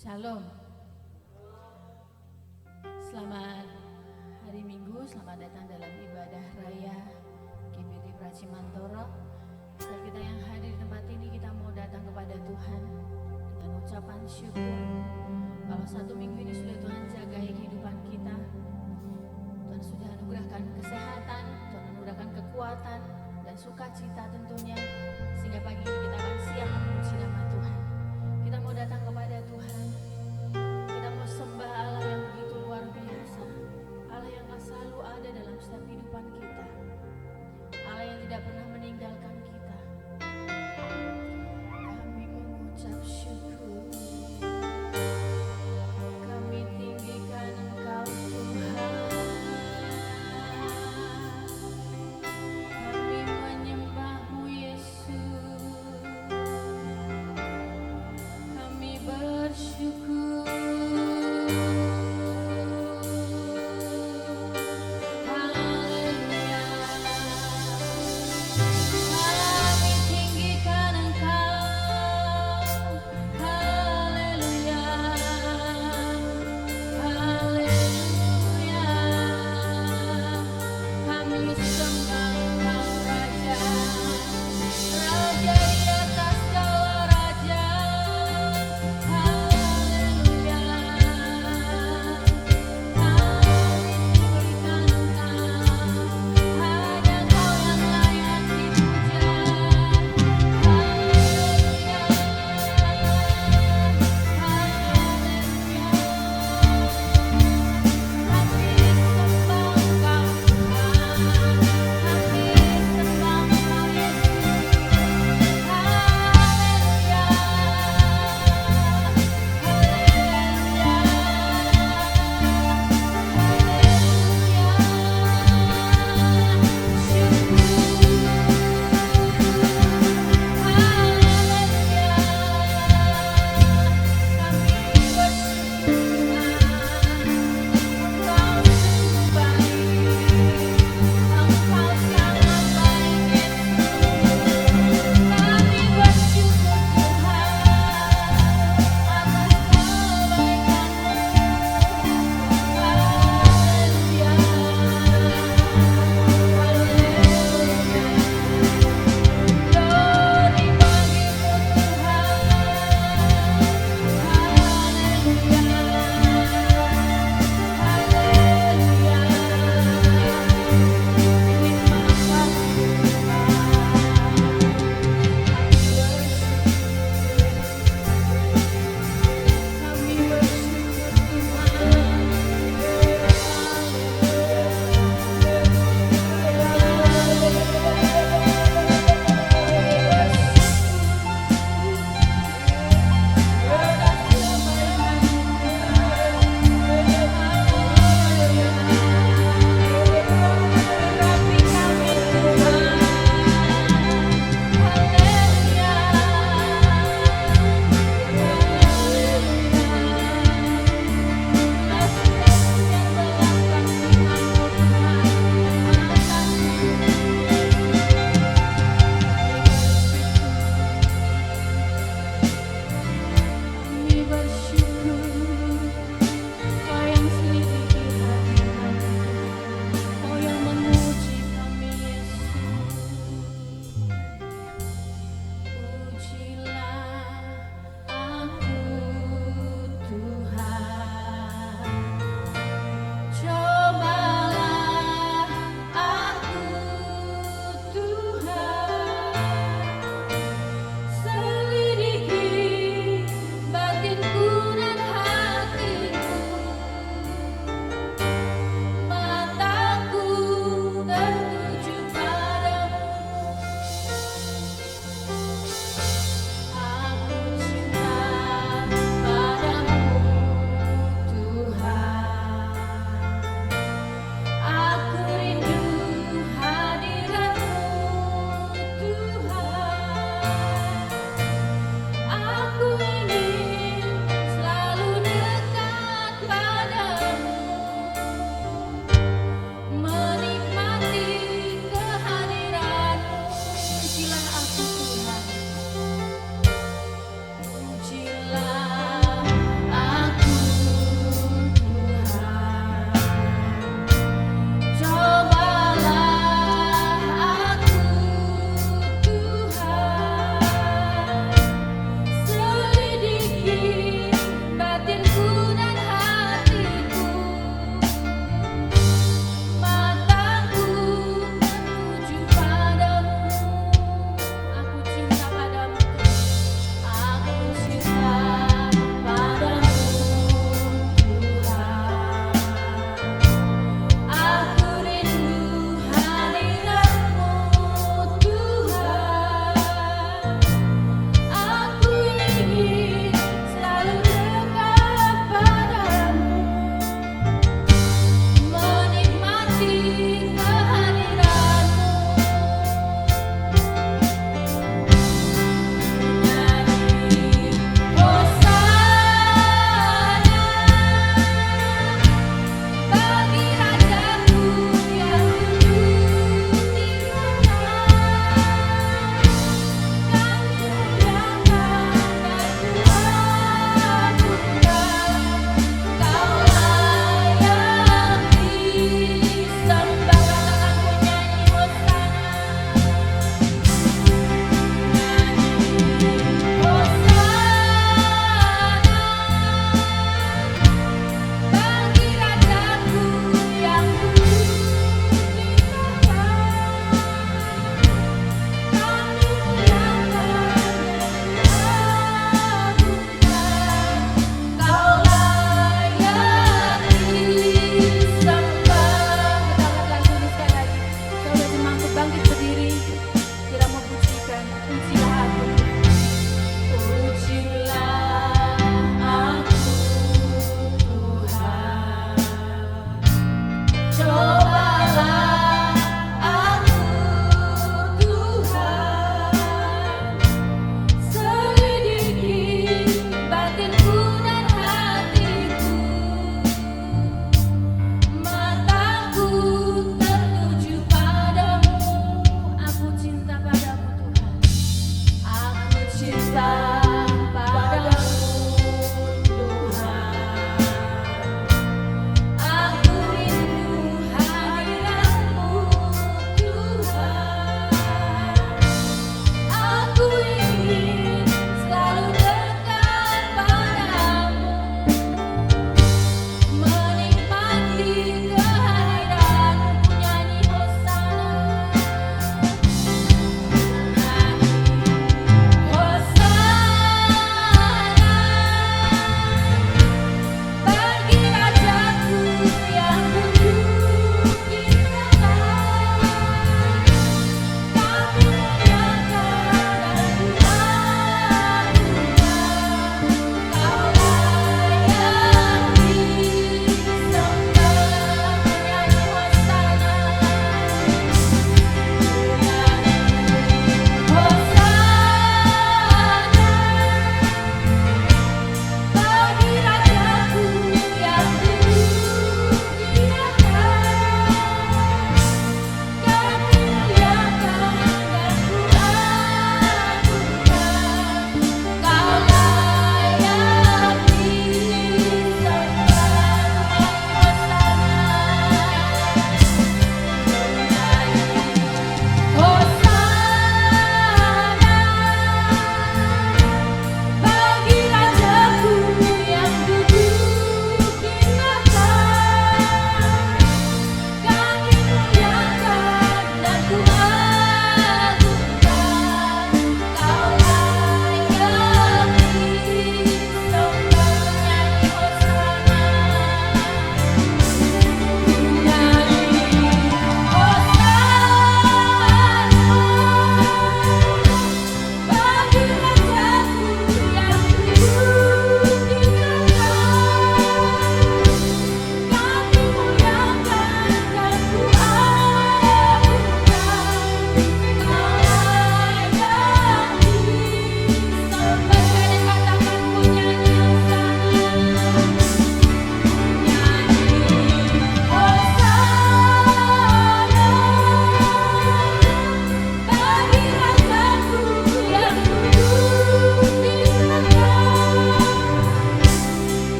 Shalom. Selamat hari Minggu, selamat datang dalam ibadah raya GBT Pracimantoro. Saat kita yang hadir di tempat ini, kita mau datang kepada Tuhan dengan ucapan syukur. Kalau satu minggu ini sudah Tuhan jaga kehidupan kita, Tuhan sudah anugerahkan kesehatan, Tuhan anugerahkan kekuatan dan sukacita tentunya, sehingga pagi ini kita akan siap memuji nama Tuhan. Kita mau datang kepada Tuhan, kita mau sembah Allah yang begitu luar biasa, Allah yang selalu ada dalam setiap kehidupan kita, Allah yang tidak pernah meninggalkan kita. Kami mengucap syukur, kami tinggikan Engkau Tuhan, kami menyembah-Mu Yesus.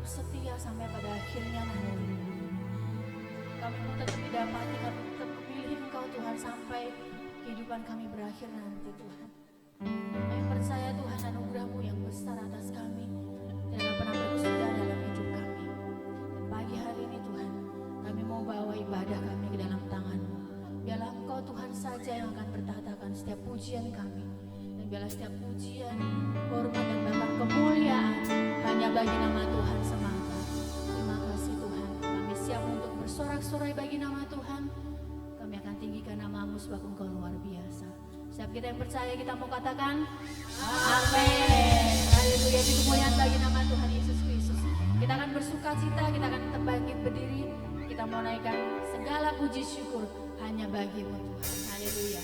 setia sampai pada akhirnya nanti. Kami mau tetap didapati, kami tetap memilih Engkau Tuhan sampai kehidupan kami berakhir nanti Tuhan. Kami percaya Tuhan anugerah-Mu yang besar atas kami tidak akan pernah bersudah dalam hidup kami. Dan pagi hari ini Tuhan, kami mau bawa ibadah kami ke dalam tangan-Mu. Biarlah Engkau Tuhan saja yang akan bertatakan setiap pujian kami. Dan biarlah setiap pujian, hormat dan bahkan kemuliaan hanya bagi nama Tuhan semata. Terima kasih Tuhan, kami siap untuk bersorak-sorai bagi nama Tuhan. Kami akan tinggikan nama-Mu sebab Engkau luar biasa. Setiap kita yang percaya kita mau katakan amin. Haleluya, itu kemuliaan bagi nama Tuhan Yesus Kristus. Kita akan bersuka cita, kita akan tetap bangkit berdiri. Kita mau naikkan segala puji syukur hanya bagi-Mu Tuhan. Haleluya.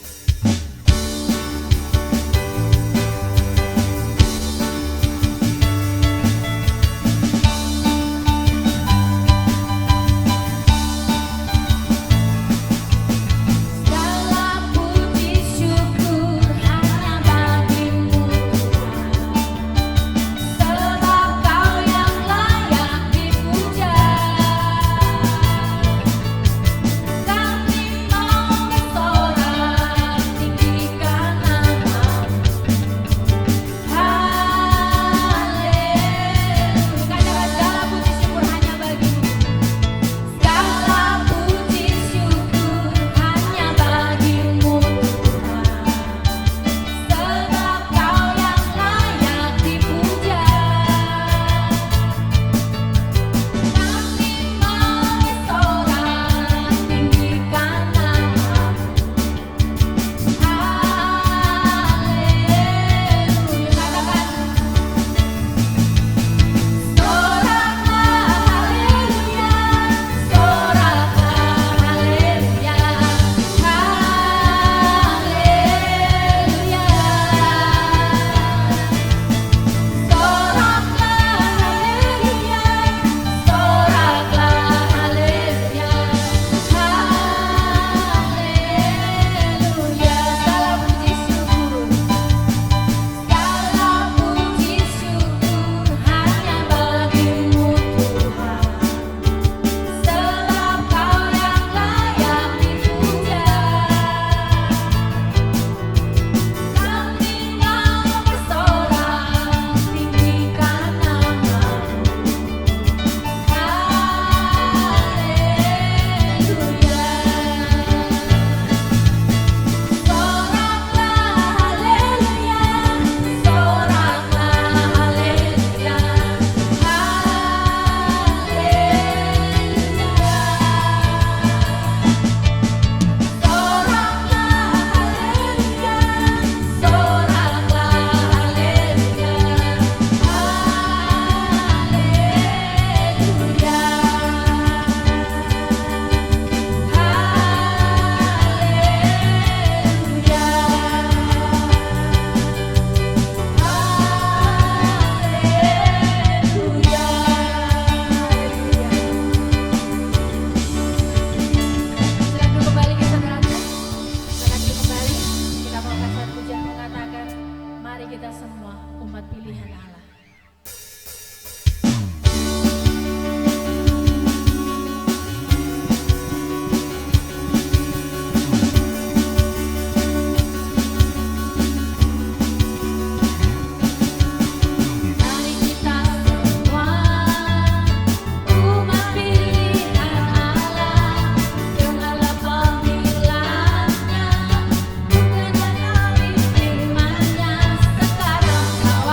Sekarang kau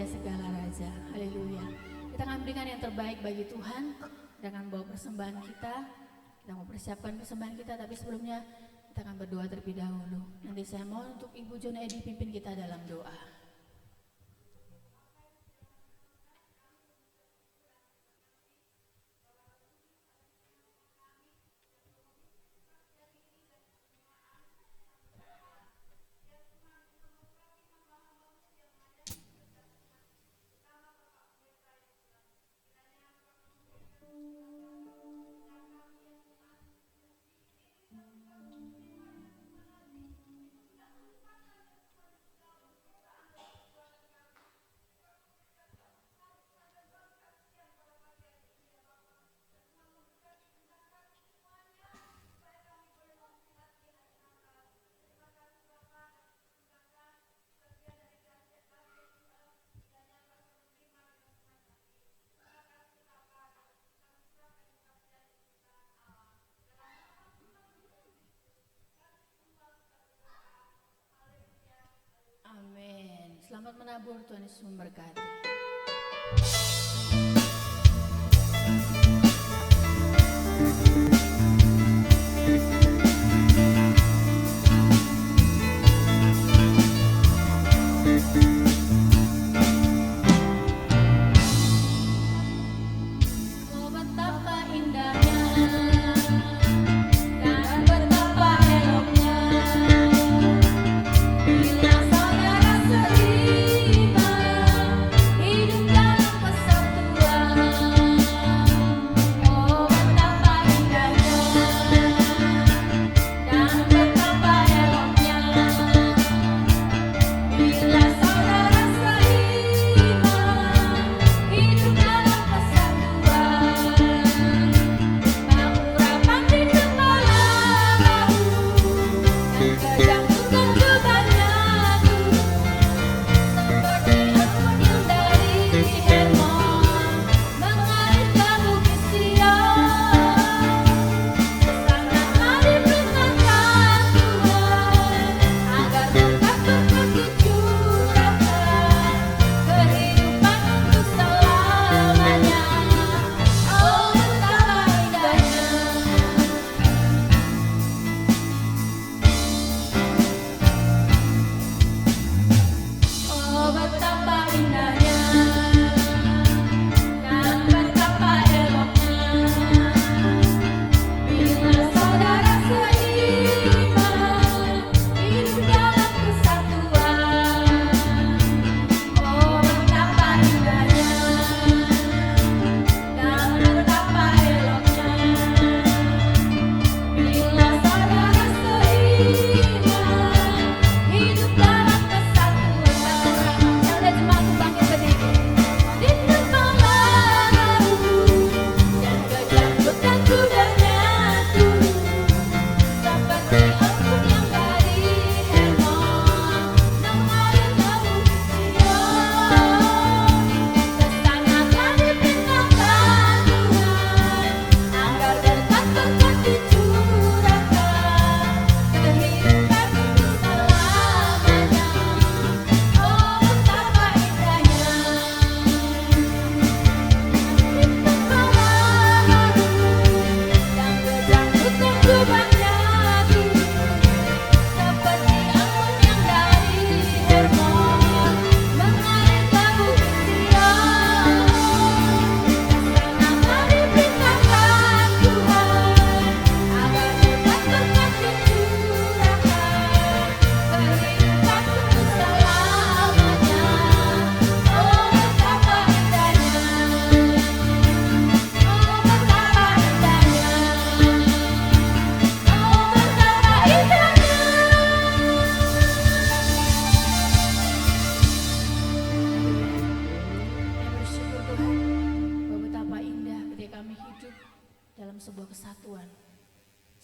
Raja segala raja. Haleluya. Kita akan berikan yang terbaik bagi Tuhan. Kita akan bawa persembahan kita. Kita mau persiapkan persembahan kita, tapi sebelumnya kita akan berdoa terlebih dahulu. Nanti saya mohon untuk Ibu John Edi pimpin kita dalam doa. Amin. Selamat menabur, Tuhan Yesus memberkati.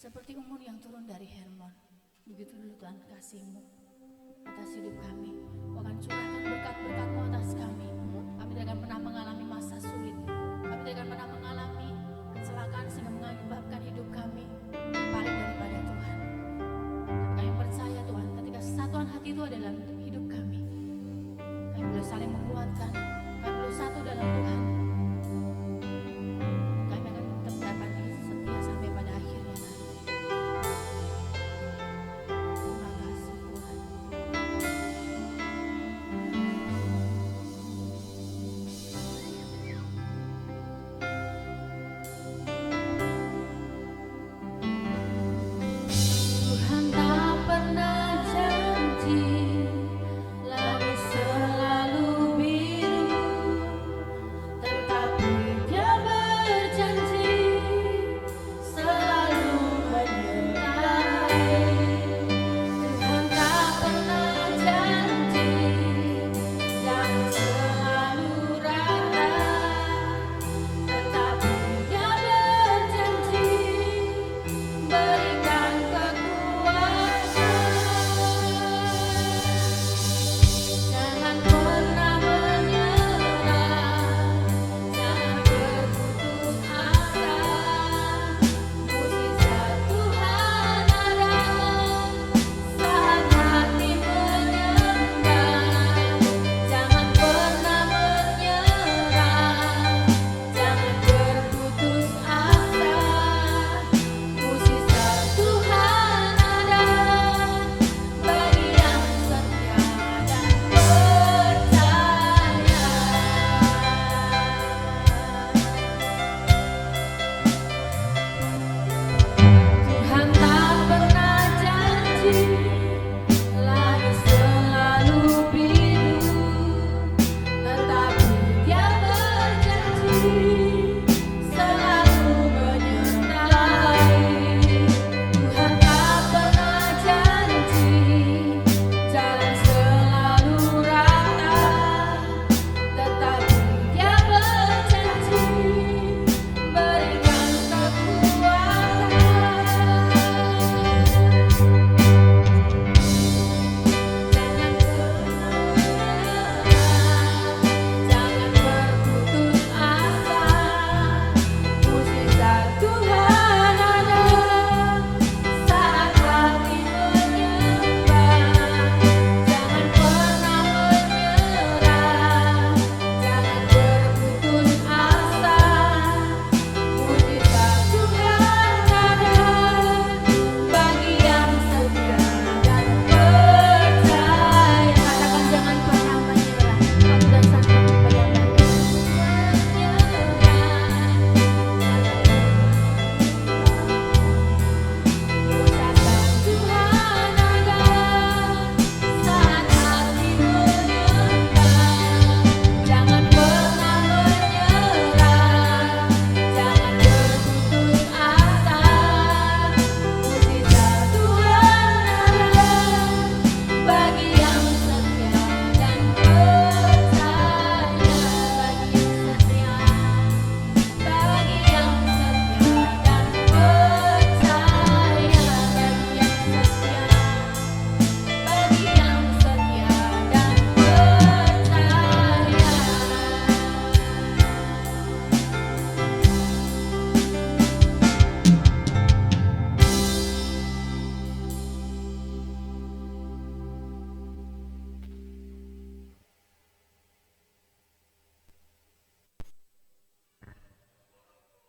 Seperti embun yang turun dari Hermon, begitu dulu Tuhan kasih-Mu atas hidup kami. Kau akan curahkan berkat-berkat-Mu atas kami. Kami tidak akan pernah mengalami masa sulit. Kami tidak akan pernah mengalami kecelakaan sehingga mengakibatkan hidup kami paling daripada Tuhan. Tapi kami percaya Tuhan, ketika kesatuan hati itu ada dalam hidup kami boleh saling menguatkan,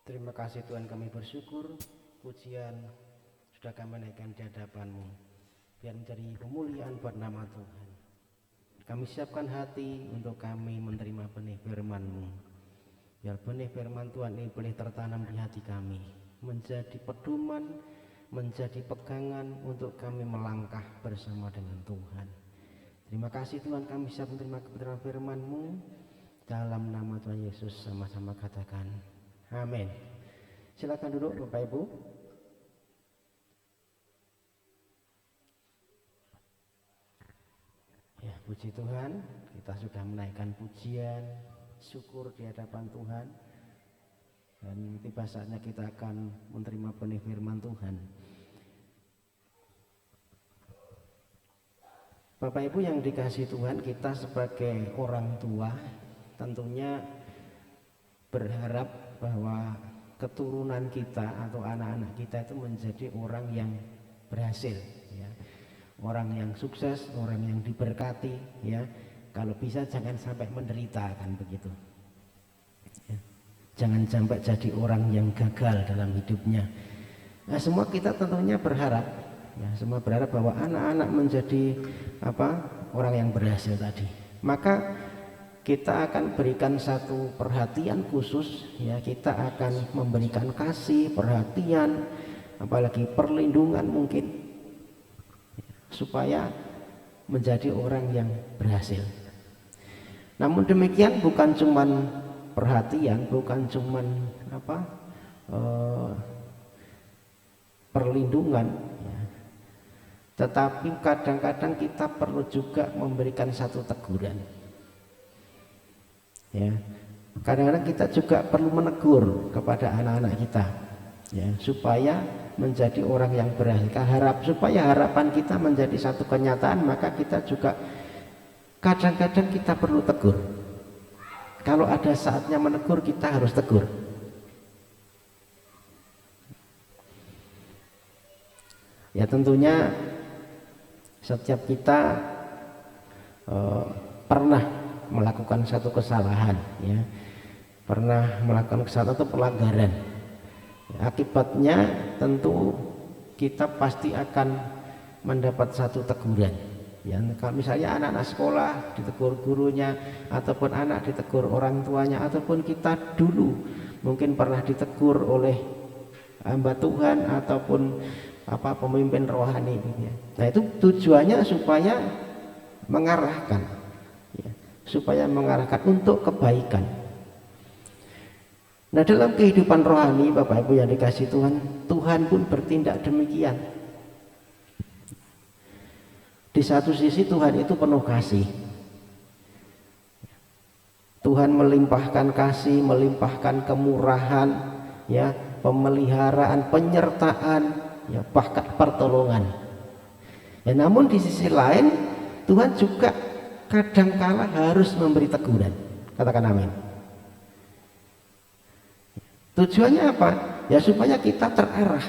Terima kasih Tuhan, kami bersyukur pujian sudah kami naikkan di hadapan-Mu, biar menjadi pemuliaan buat nama Tuhan. Kami siapkan hati untuk kami menerima benih firman-Mu, biar benih firman Tuhan ini boleh tertanam di hati kami, menjadi pedoman, menjadi pegangan untuk kami melangkah bersama dengan Tuhan. Terima kasih Tuhan, kami siap menerima kebenaran firman-Mu. Dalam nama Tuhan Yesus sama-sama katakan amin. Silakan duduk Bapak Ibu. Ya, puji Tuhan, kita sudah menaikkan pujian, syukur di hadapan Tuhan. Dan tiba saatnya kita akan menerima benih firman Tuhan. Bapak Ibu yang dikasihi Tuhan, kita sebagai orang tua tentunya berharap bahwa keturunan kita atau anak-anak kita itu menjadi orang yang berhasil, ya. Orang yang sukses, orang yang diberkati, ya. Kalau bisa jangan sampai menderita, kan begitu, ya. Jangan sampai jadi orang yang gagal dalam hidupnya. Nah, semua kita tentunya berharap, ya, semua berharap bahwa anak-anak menjadi orang yang berhasil tadi. Maka kita akan berikan satu perhatian khusus, ya. Kita akan memberikan kasih, perhatian, apalagi perlindungan mungkin, supaya menjadi orang yang berhasil. Namun demikian bukan cuman perhatian, bukan cuman perlindungan, ya. Tetapi kadang-kadang kita perlu juga memberikan satu teguran. Ya, kadang-kadang kita juga perlu menegur kepada anak-anak kita, ya, supaya menjadi orang yang berhasil. Supaya harapan kita menjadi satu kenyataan, maka kita juga kadang-kadang kita perlu tegur. Kalau ada saatnya menegur, kita harus tegur. Ya, tentunya setiap kita pernah melakukan satu kesalahan, ya, pernah melakukan kesalahan atau pelanggaran, ya, akibatnya tentu kita pasti akan mendapat satu teguran, ya. Kalau misalnya anak-anak sekolah ditegur gurunya, ataupun anak ditegur orang tuanya, ataupun kita dulu mungkin pernah ditegur oleh hamba Tuhan ataupun pemimpin rohani, ya. Nah, itu tujuannya supaya mengarahkan, ya, supaya mengarahkan untuk kebaikan. Nah, dalam kehidupan rohani Bapak Ibu yang dikasihi Tuhan, Tuhan pun bertindak demikian. Di satu sisi Tuhan itu penuh kasih. Tuhan melimpahkan kasih, melimpahkan kemurahan, ya, pemeliharaan, penyertaan, ya, bahkan pertolongan. Ya, namun di sisi lain Tuhan juga kadangkala harus memberi teguran. Katakan amin. Tujuannya apa? Ya, supaya kita terarah.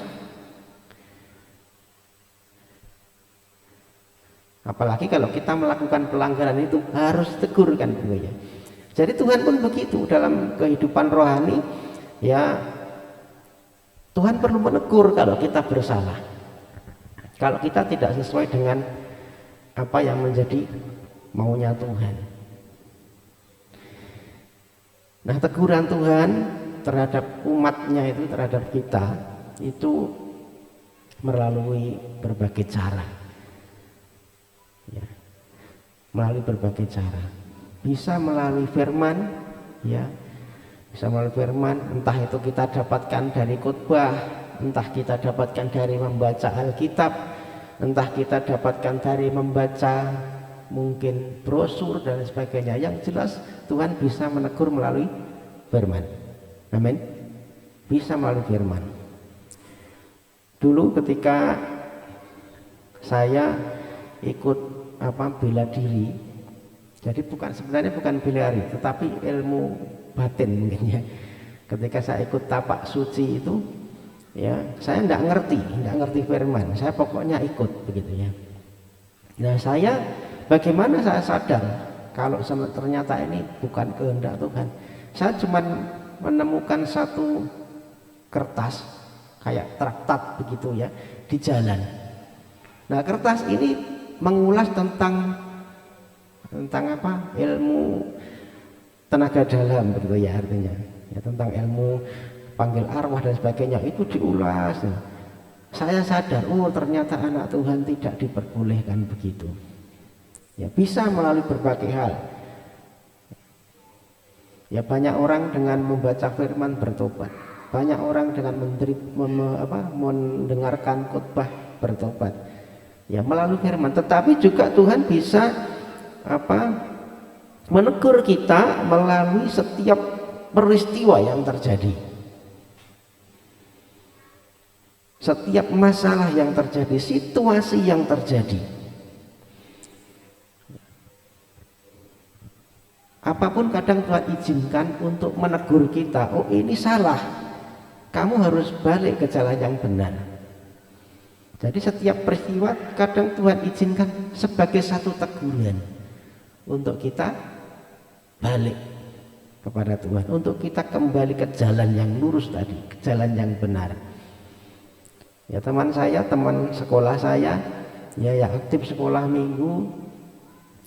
Apalagi kalau kita melakukan pelanggaran itu harus tegur, kan, ya. Jadi Tuhan pun begitu dalam kehidupan rohani, ya. Tuhan perlu menegur kalau kita bersalah, kalau kita tidak sesuai dengan apa yang menjadi maunya Tuhan. Nah, teguran Tuhan terhadap umatnya itu, terhadap kita itu melalui berbagai cara, ya, melalui berbagai cara. Bisa melalui firman, ya, bisa melalui firman, entah itu kita dapatkan dari khotbah, entah kita dapatkan dari membaca Alkitab, entah kita dapatkan dari membaca mungkin brosur dan sebagainya. Yang jelas Tuhan bisa menegur melalui firman. Amin. Bisa melalui firman. Dulu ketika saya ikut bela diri, jadi sebenarnya bukan bela diri, tetapi ilmu batin mungkin, ya. Ketika saya ikut tapak suci itu, ya, saya tidak ngerti firman, saya pokoknya ikut begitu, ya. Nah, bagaimana saya sadar kalau ternyata ini bukan kehendak Tuhan. Saya cuma menemukan satu kertas kayak traktat begitu ya di jalan. Nah, kertas ini mengulas tentang apa? Ilmu tenaga dalam begitu ya artinya. Ya, tentang ilmu panggil arwah dan sebagainya itu diulas. Saya sadar, oh ternyata anak Tuhan tidak diperbolehkan begitu. Ya, bisa melalui berbagai hal. Ya, banyak orang dengan membaca firman bertobat. Banyak orang dengan mendengarkan khotbah bertobat. Ya, melalui firman. Tetapi juga Tuhan bisa menegur kita melalui setiap peristiwa yang terjadi. Setiap masalah yang terjadi, situasi yang terjadi. Apapun kadang Tuhan izinkan untuk menegur kita, oh ini salah, kamu harus balik ke jalan yang benar. Jadi setiap peristiwa kadang Tuhan izinkan sebagai satu teguran untuk kita balik kepada Tuhan, untuk kita kembali ke jalan yang lurus tadi, ke jalan yang benar. Ya, teman saya, teman sekolah saya, ya aktif sekolah minggu,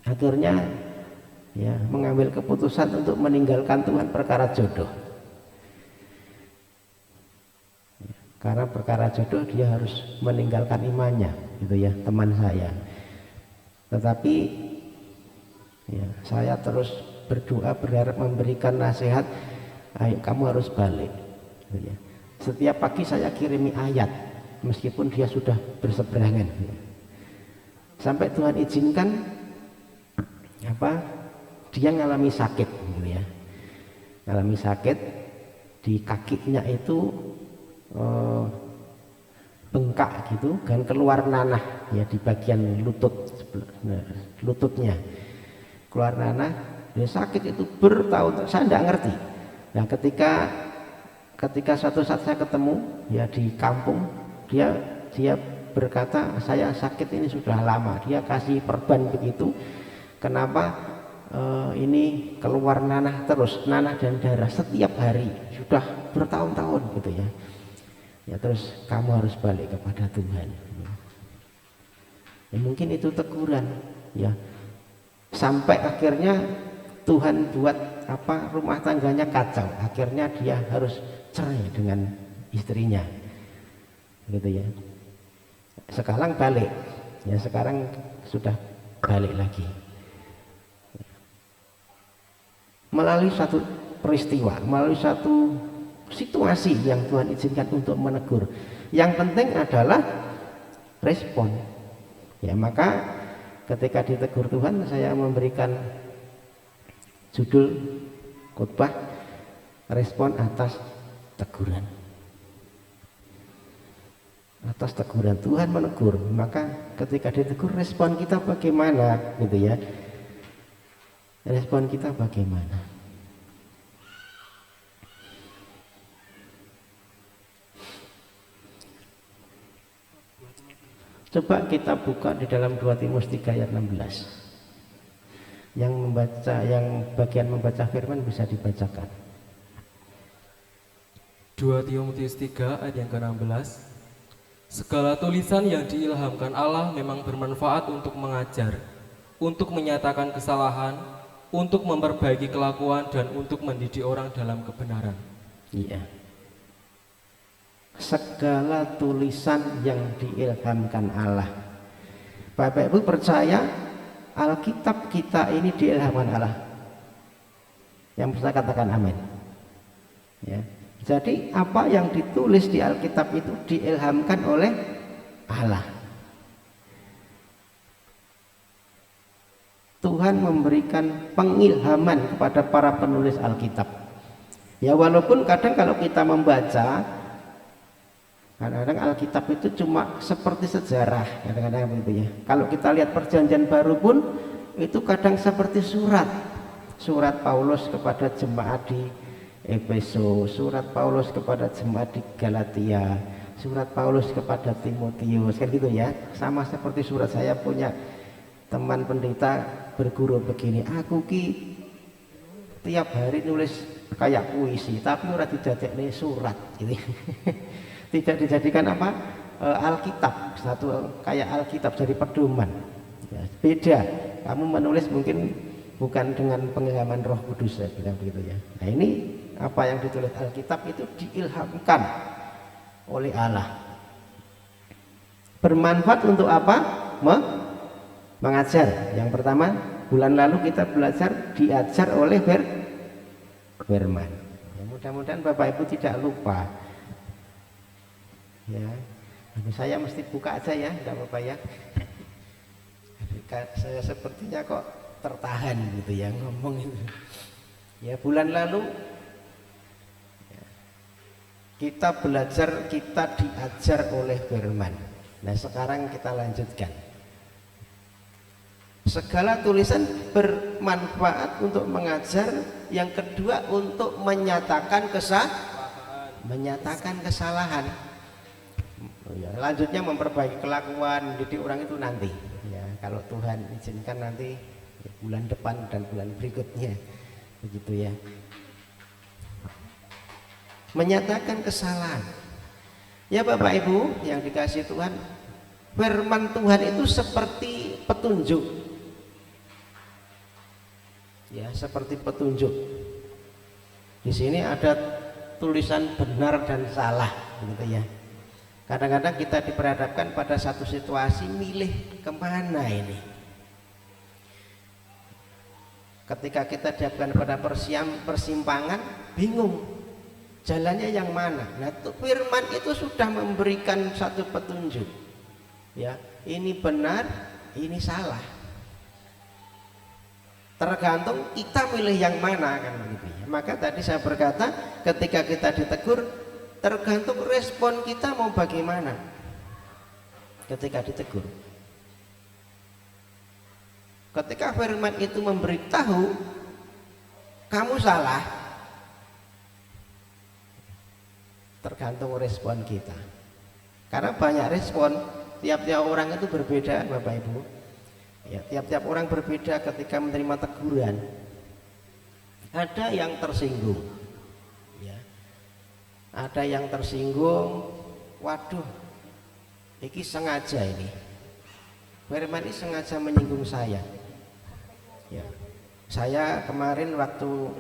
akhirnya ya mengambil keputusan untuk meninggalkan Tuhan perkara jodoh. Karena perkara jodoh dia harus meninggalkan imannya, gitu ya, teman saya. Tetapi ya, saya terus berdoa, berharap memberikan nasihat, ayo kamu harus balik, gitu ya. Setiap pagi saya kirimi ayat, meskipun dia sudah berseberangan, ya. Sampai Tuhan izinkan dia ngalami sakit, gitu ya. Ngalami sakit di kakinya itu bengkak gitu, dan keluar nanah ya di bagian lututnya keluar nanah. Dia sakit itu bertahun-tahun, saya tidak ngerti. Nah, ketika suatu saat saya ketemu ya di kampung, dia berkata, saya sakit ini sudah lama. Dia kasih perban begitu, kenapa ini keluar nanah terus, nanah dan darah setiap hari sudah bertahun-tahun gitu ya. Ya, terus kamu harus balik kepada Tuhan. Ya, mungkin itu teguran ya. Sampai akhirnya Tuhan buat rumah tangganya kacau. Akhirnya dia harus cerai dengan istrinya. Gitu ya. Sekarang balik. Ya, sekarang sudah balik lagi. Melalui satu peristiwa, melalui satu situasi yang Tuhan izinkan untuk menegur. Yang penting adalah respon. Ya, maka ketika ditegur Tuhan, saya memberikan judul khotbah respon atas teguran. Atas teguran Tuhan menegur, maka ketika ditegur respon kita bagaimana, gitu ya. Respon kita bagaimana? Coba kita buka di dalam 2 Timotius 3 ayat 16. Yang bagian membaca firman bisa dibacakan. 2 Timotius 3 ayat yang ke-16. Segala tulisan yang diilhamkan Allah memang bermanfaat untuk mengajar, untuk menyatakan kesalahan, untuk memperbaiki kelakuan, dan untuk mendidik orang dalam kebenaran. Iya. Segala tulisan yang diilhamkan Allah. Bapak Ibu percaya Alkitab kita ini diilhamkan Allah? Yang bisa katakan amin. Ya. Jadi apa yang ditulis di Alkitab itu diilhamkan oleh Allah. Tuhan memberikan pengilhaman kepada para penulis Alkitab. Ya, walaupun kadang kalau kita membaca, kadang-kadang Alkitab itu cuma seperti sejarah, kadang-kadang begitu ya. Kalau kita lihat Perjanjian Baru pun itu kadang seperti surat Paulus kepada jemaat di Efesus, surat Paulus kepada jemaat di Galatia, surat Paulus kepada Timotius, kan gitu ya. Sama seperti surat, saya punya teman pendeta berguru begini, aku tiap hari nulis kayak puisi, tapi ora didadekne surat gitu. Tidak dijadikan apa? Alkitab, satu kayak Alkitab jadi pedoman. Ya, beda. Kamu menulis mungkin bukan dengan pengilhaman Roh Kudus, saya bilang begitu ya. Nah, ini apa yang ditulis Alkitab itu diilhamkan oleh Allah. Bermanfaat untuk apa? Mengajar. Yang pertama, bulan lalu kita belajar diajar oleh firman. Ya, mudah-mudahan Bapak Ibu tidak lupa. Ya, saya mesti buka aja ya, tidak apa-apa ya. Saya sepertinya kok tertahan gitu ya ngomong itu. Ya, bulan lalu kita belajar, kita diajar oleh firman. Nah, sekarang kita lanjutkan. Segala tulisan bermanfaat untuk mengajar, yang kedua untuk menyatakan kesalahan. Ya, lanjutnya memperbaiki kelakuan, mendidik orang itu nanti. Ya, kalau Tuhan izinkan nanti ya, bulan depan dan bulan berikutnya, begitu ya. Menyatakan kesalahan. Ya Bapak Ibu yang dikasihi Tuhan, firman Tuhan itu seperti petunjuk. Ya, seperti petunjuk. Di sini ada tulisan benar dan salah, gitu ya. Kadang-kadang kita diperhadapkan pada satu situasi, milih kemana ini. Ketika kita dihadapkan pada persimpangan, bingung jalannya yang mana. Nah, firman itu sudah memberikan satu petunjuk. Ya, ini benar, ini salah. Tergantung kita milih yang mana kan begitu ya. Maka tadi saya berkata, ketika kita ditegur, tergantung respon kita mau bagaimana ketika ditegur. Ketika firman itu memberitahu kamu salah, tergantung respon kita. Karena banyak respon, tiap-tiap orang itu berbeda Bapak Ibu. Ya, tiap-tiap orang berbeda ketika menerima teguran. Ada yang tersinggung. Ya. Ada yang tersinggung, waduh, ini sengaja ini. Firman ini sengaja menyinggung saya. Ya. Saya kemarin waktu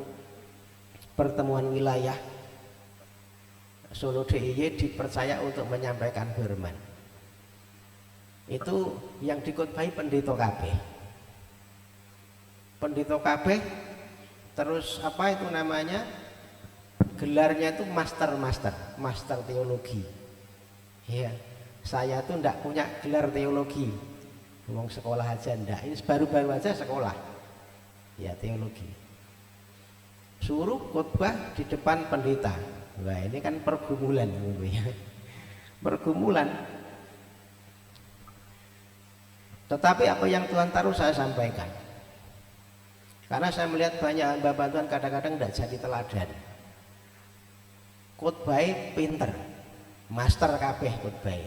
pertemuan wilayah Solo DIY dipercaya untuk menyampaikan firman. Itu yang dikutbahi pendeta KB. Pendeta KB terus apa itu namanya? Gelarnya itu master teologi. Ya, saya tuh enggak punya gelar teologi. Ngomong sekolah aja enggak. Ini baru-baru aja sekolah. Ya, teologi. Suruh khotbah di depan pendeta. Wah, ini kan pergumulan gitu ya. Pergumulan. Tetapi apa yang Tuhan taruh saya sampaikan. Karena saya melihat banyak hamba Tuhan kadang-kadang tidak jadi teladan. Khotbah pinter, master kabeh khotbah.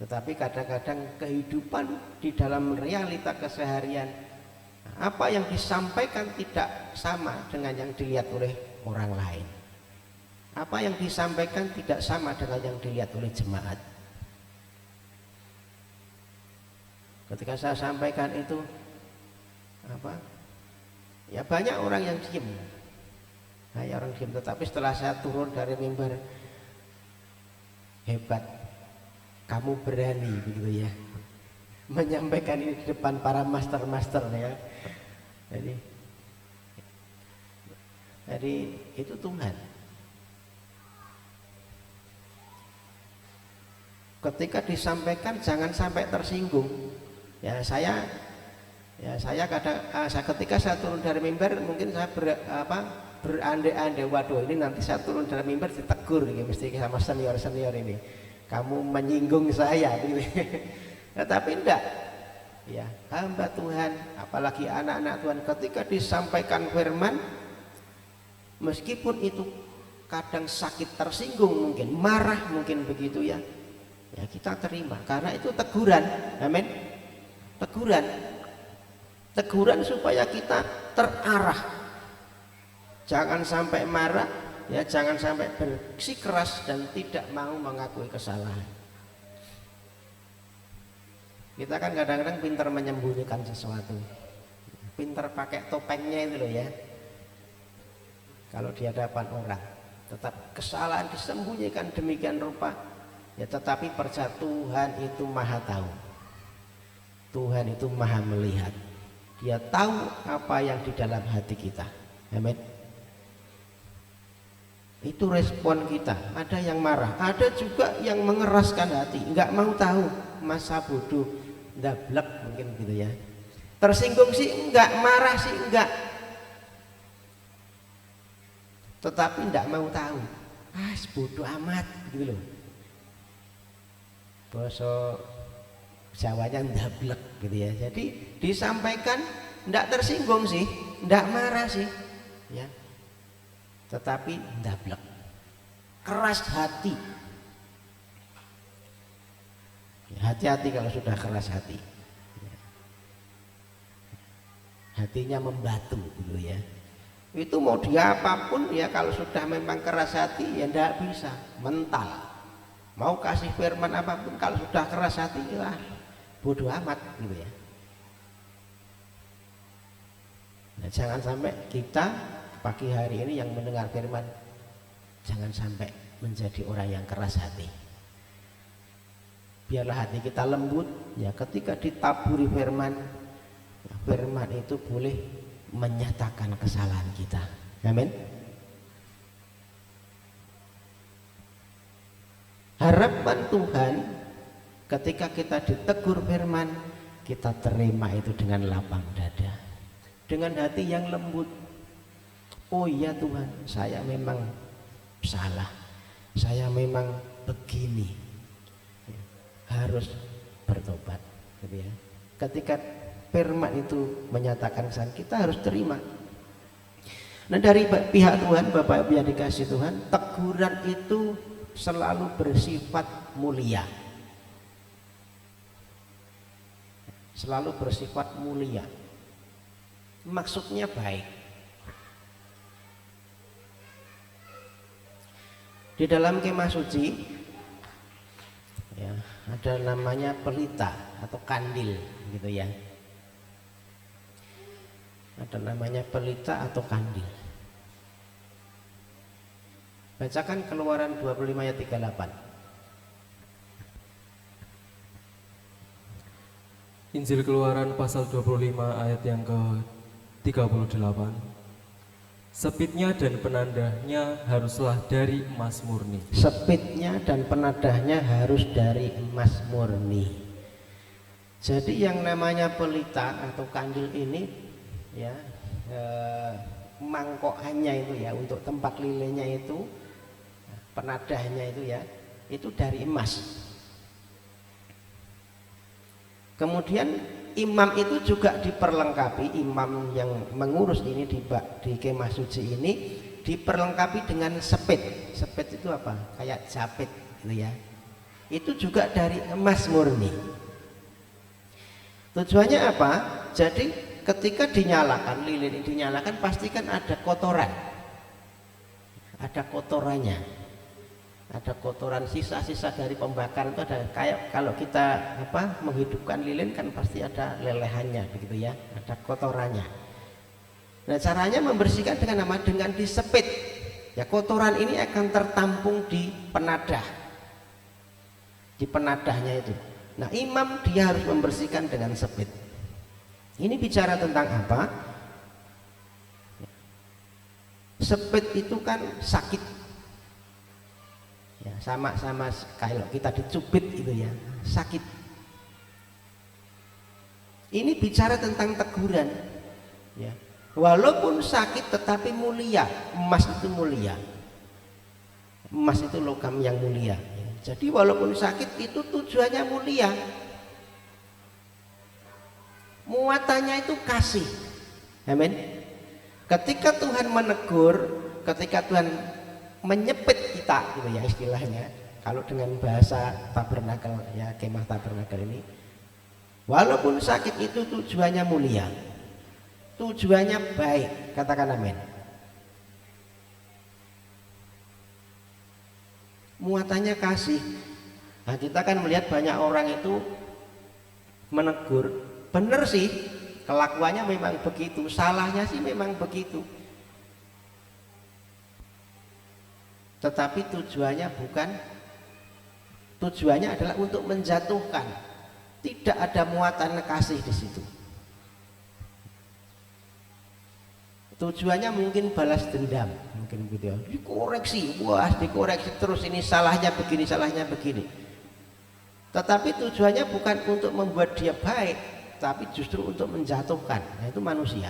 Tetapi kadang-kadang kehidupan di dalam realita keseharian, apa yang disampaikan tidak sama dengan yang dilihat oleh orang lain. Apa yang disampaikan tidak sama dengan yang dilihat oleh jemaat. Ketika saya sampaikan itu apa? Ya banyak orang yang diam. Banyak orang diam, tetapi setelah saya turun dari mimbar, hebat. Kamu berani begitu ya. Menyampaikan ini di depan para master-master ya. Jadi itu Tuhan. Ketika disampaikan jangan sampai tersinggung. Ya saya ketika saya turun dari mimbar mungkin saya berandai-andai, waduh ini nanti saya turun dari mimbar ditegur ya, mesti sama senior ini, kamu menyinggung saya gitu. Tetapi enggak ya, hamba Tuhan apalagi anak-anak Tuhan ketika disampaikan firman, meskipun itu kadang sakit, tersinggung mungkin, marah mungkin begitu ya, ya kita terima karena itu teguran. Amin. Teguran supaya kita terarah, Jangan sampai marah, ya jangan sampai bersikeras dan tidak mau mengakui kesalahan. Kita kan kadang-kadang pintar menyembunyikan sesuatu, pintar pakai topengnya itu loh ya. Kalau di hadapan orang, tetap kesalahan disembunyikan demikian rupa, ya tetapi percaya Tuhan itu maha tahu. Tuhan itu maha melihat. Dia tahu apa yang di dalam hati kita. Amin. Itu respon kita. Ada yang marah, ada juga yang mengeraskan hati, nggak mau tahu, masa bodoh, dablek mungkin gitu ya. Tersinggung sih enggak, marah sih enggak, tetapi enggak mau tahu. Bodoh amat gitu loh. Bahasa Jawanya dablek gitu ya. Jadi disampaikan enggak tersinggung sih, enggak marah sih, ya. Tetapi dablek, keras hati. Hati-hati kalau sudah keras hati. Hatinya membatu gitu ya. Itu mau dia apapun ya, kalau sudah memang keras hati ya tidak bisa, mental. Mau kasih firman apapun kalau sudah keras hati ya bodoh amat gitu ya. Nah, jangan sampai kita pagi hari ini yang mendengar firman, jangan sampai menjadi orang yang keras hati. Biarlah hati kita lembut ya, ketika ditaburi firman, firman itu boleh menyatakan kesalahan kita. Amin. Harapan Tuhan ketika kita ditegur firman, kita terima itu dengan lapang dada, dengan hati yang lembut. Oh iya Tuhan, saya memang salah, saya memang begini, harus bertobat gitu ya. Ketika firman itu menyatakan kesalahan, kita harus terima. Nah, dari pihak Tuhan, Bapak Ibu yang dikasih Tuhan, teguran itu selalu bersifat mulia. Selalu bersifat mulia. Maksudnya baik. Di dalam kemah suci ya, ada namanya pelita atau kandil gitu ya. Ada namanya pelita atau kandil. Bacakan Keluaran 25 ayat 38. Injil Keluaran pasal 25 ayat yang ke-38. Sepitnya dan penandahnya haruslah dari emas murni. Sepitnya dan penadahnya harus dari emas murni. Jadi yang namanya pelita atau kandil ini ya, mangkokannya itu ya, untuk tempat lilinnya itu, penadahnya itu ya, itu dari emas. Kemudian imam itu juga diperlengkapi, imam yang mengurus ini di kemah suci ini diperlengkapi dengan sepit. Sepit itu apa? Kayak japit gitu ya. Itu juga dari emas murni. Tujuannya apa? Jadi ketika dinyalakan, lilin dinyalakan, pastikan ada kotoran. Ada kotorannya. Ada kotoran, sisa-sisa dari pembakaran itu ada, kayak kalau kita menghidupkan lilin kan pasti ada lelehannya begitu ya, ada kotorannya. Nah, caranya membersihkan dengan apa? Dengan disepit. Ya, kotoran ini akan tertampung di penadah. Di penadahnya itu. Nah, imam dia harus membersihkan dengan sepit. Ini bicara tentang apa? Sepit itu kan sakit. Ya, sama-sama kalau kita dicubit itu ya, sakit. Ini bicara tentang teguran ya. Walaupun sakit tetapi mulia. Emas itu mulia. Emas itu logam yang mulia ya. Jadi walaupun sakit itu tujuannya mulia. Muatannya itu kasih. Amin. Ketika Tuhan menegur, ketika Tuhan menyepit kita gitu ya istilahnya, kalau dengan bahasa tabernakel ya, kemah tabernakel ini, walaupun sakit itu tujuannya mulia, tujuannya baik, katakan amin. muatannya kasih. Nah, kita kan melihat banyak orang itu menegur, bener sih, kelakuannya memang begitu, salahnya sih memang begitu. Tetapi tujuannya adalah untuk menjatuhkan. Tidak ada muatan kasih di situ. Tujuannya mungkin balas dendam, mungkin gitu ya. Dikoreksi, wah dikoreksi terus, ini salahnya begini, salahnya begini. Tetapi tujuannya bukan untuk membuat dia baik, tapi justru untuk menjatuhkan. Nah, itu manusia.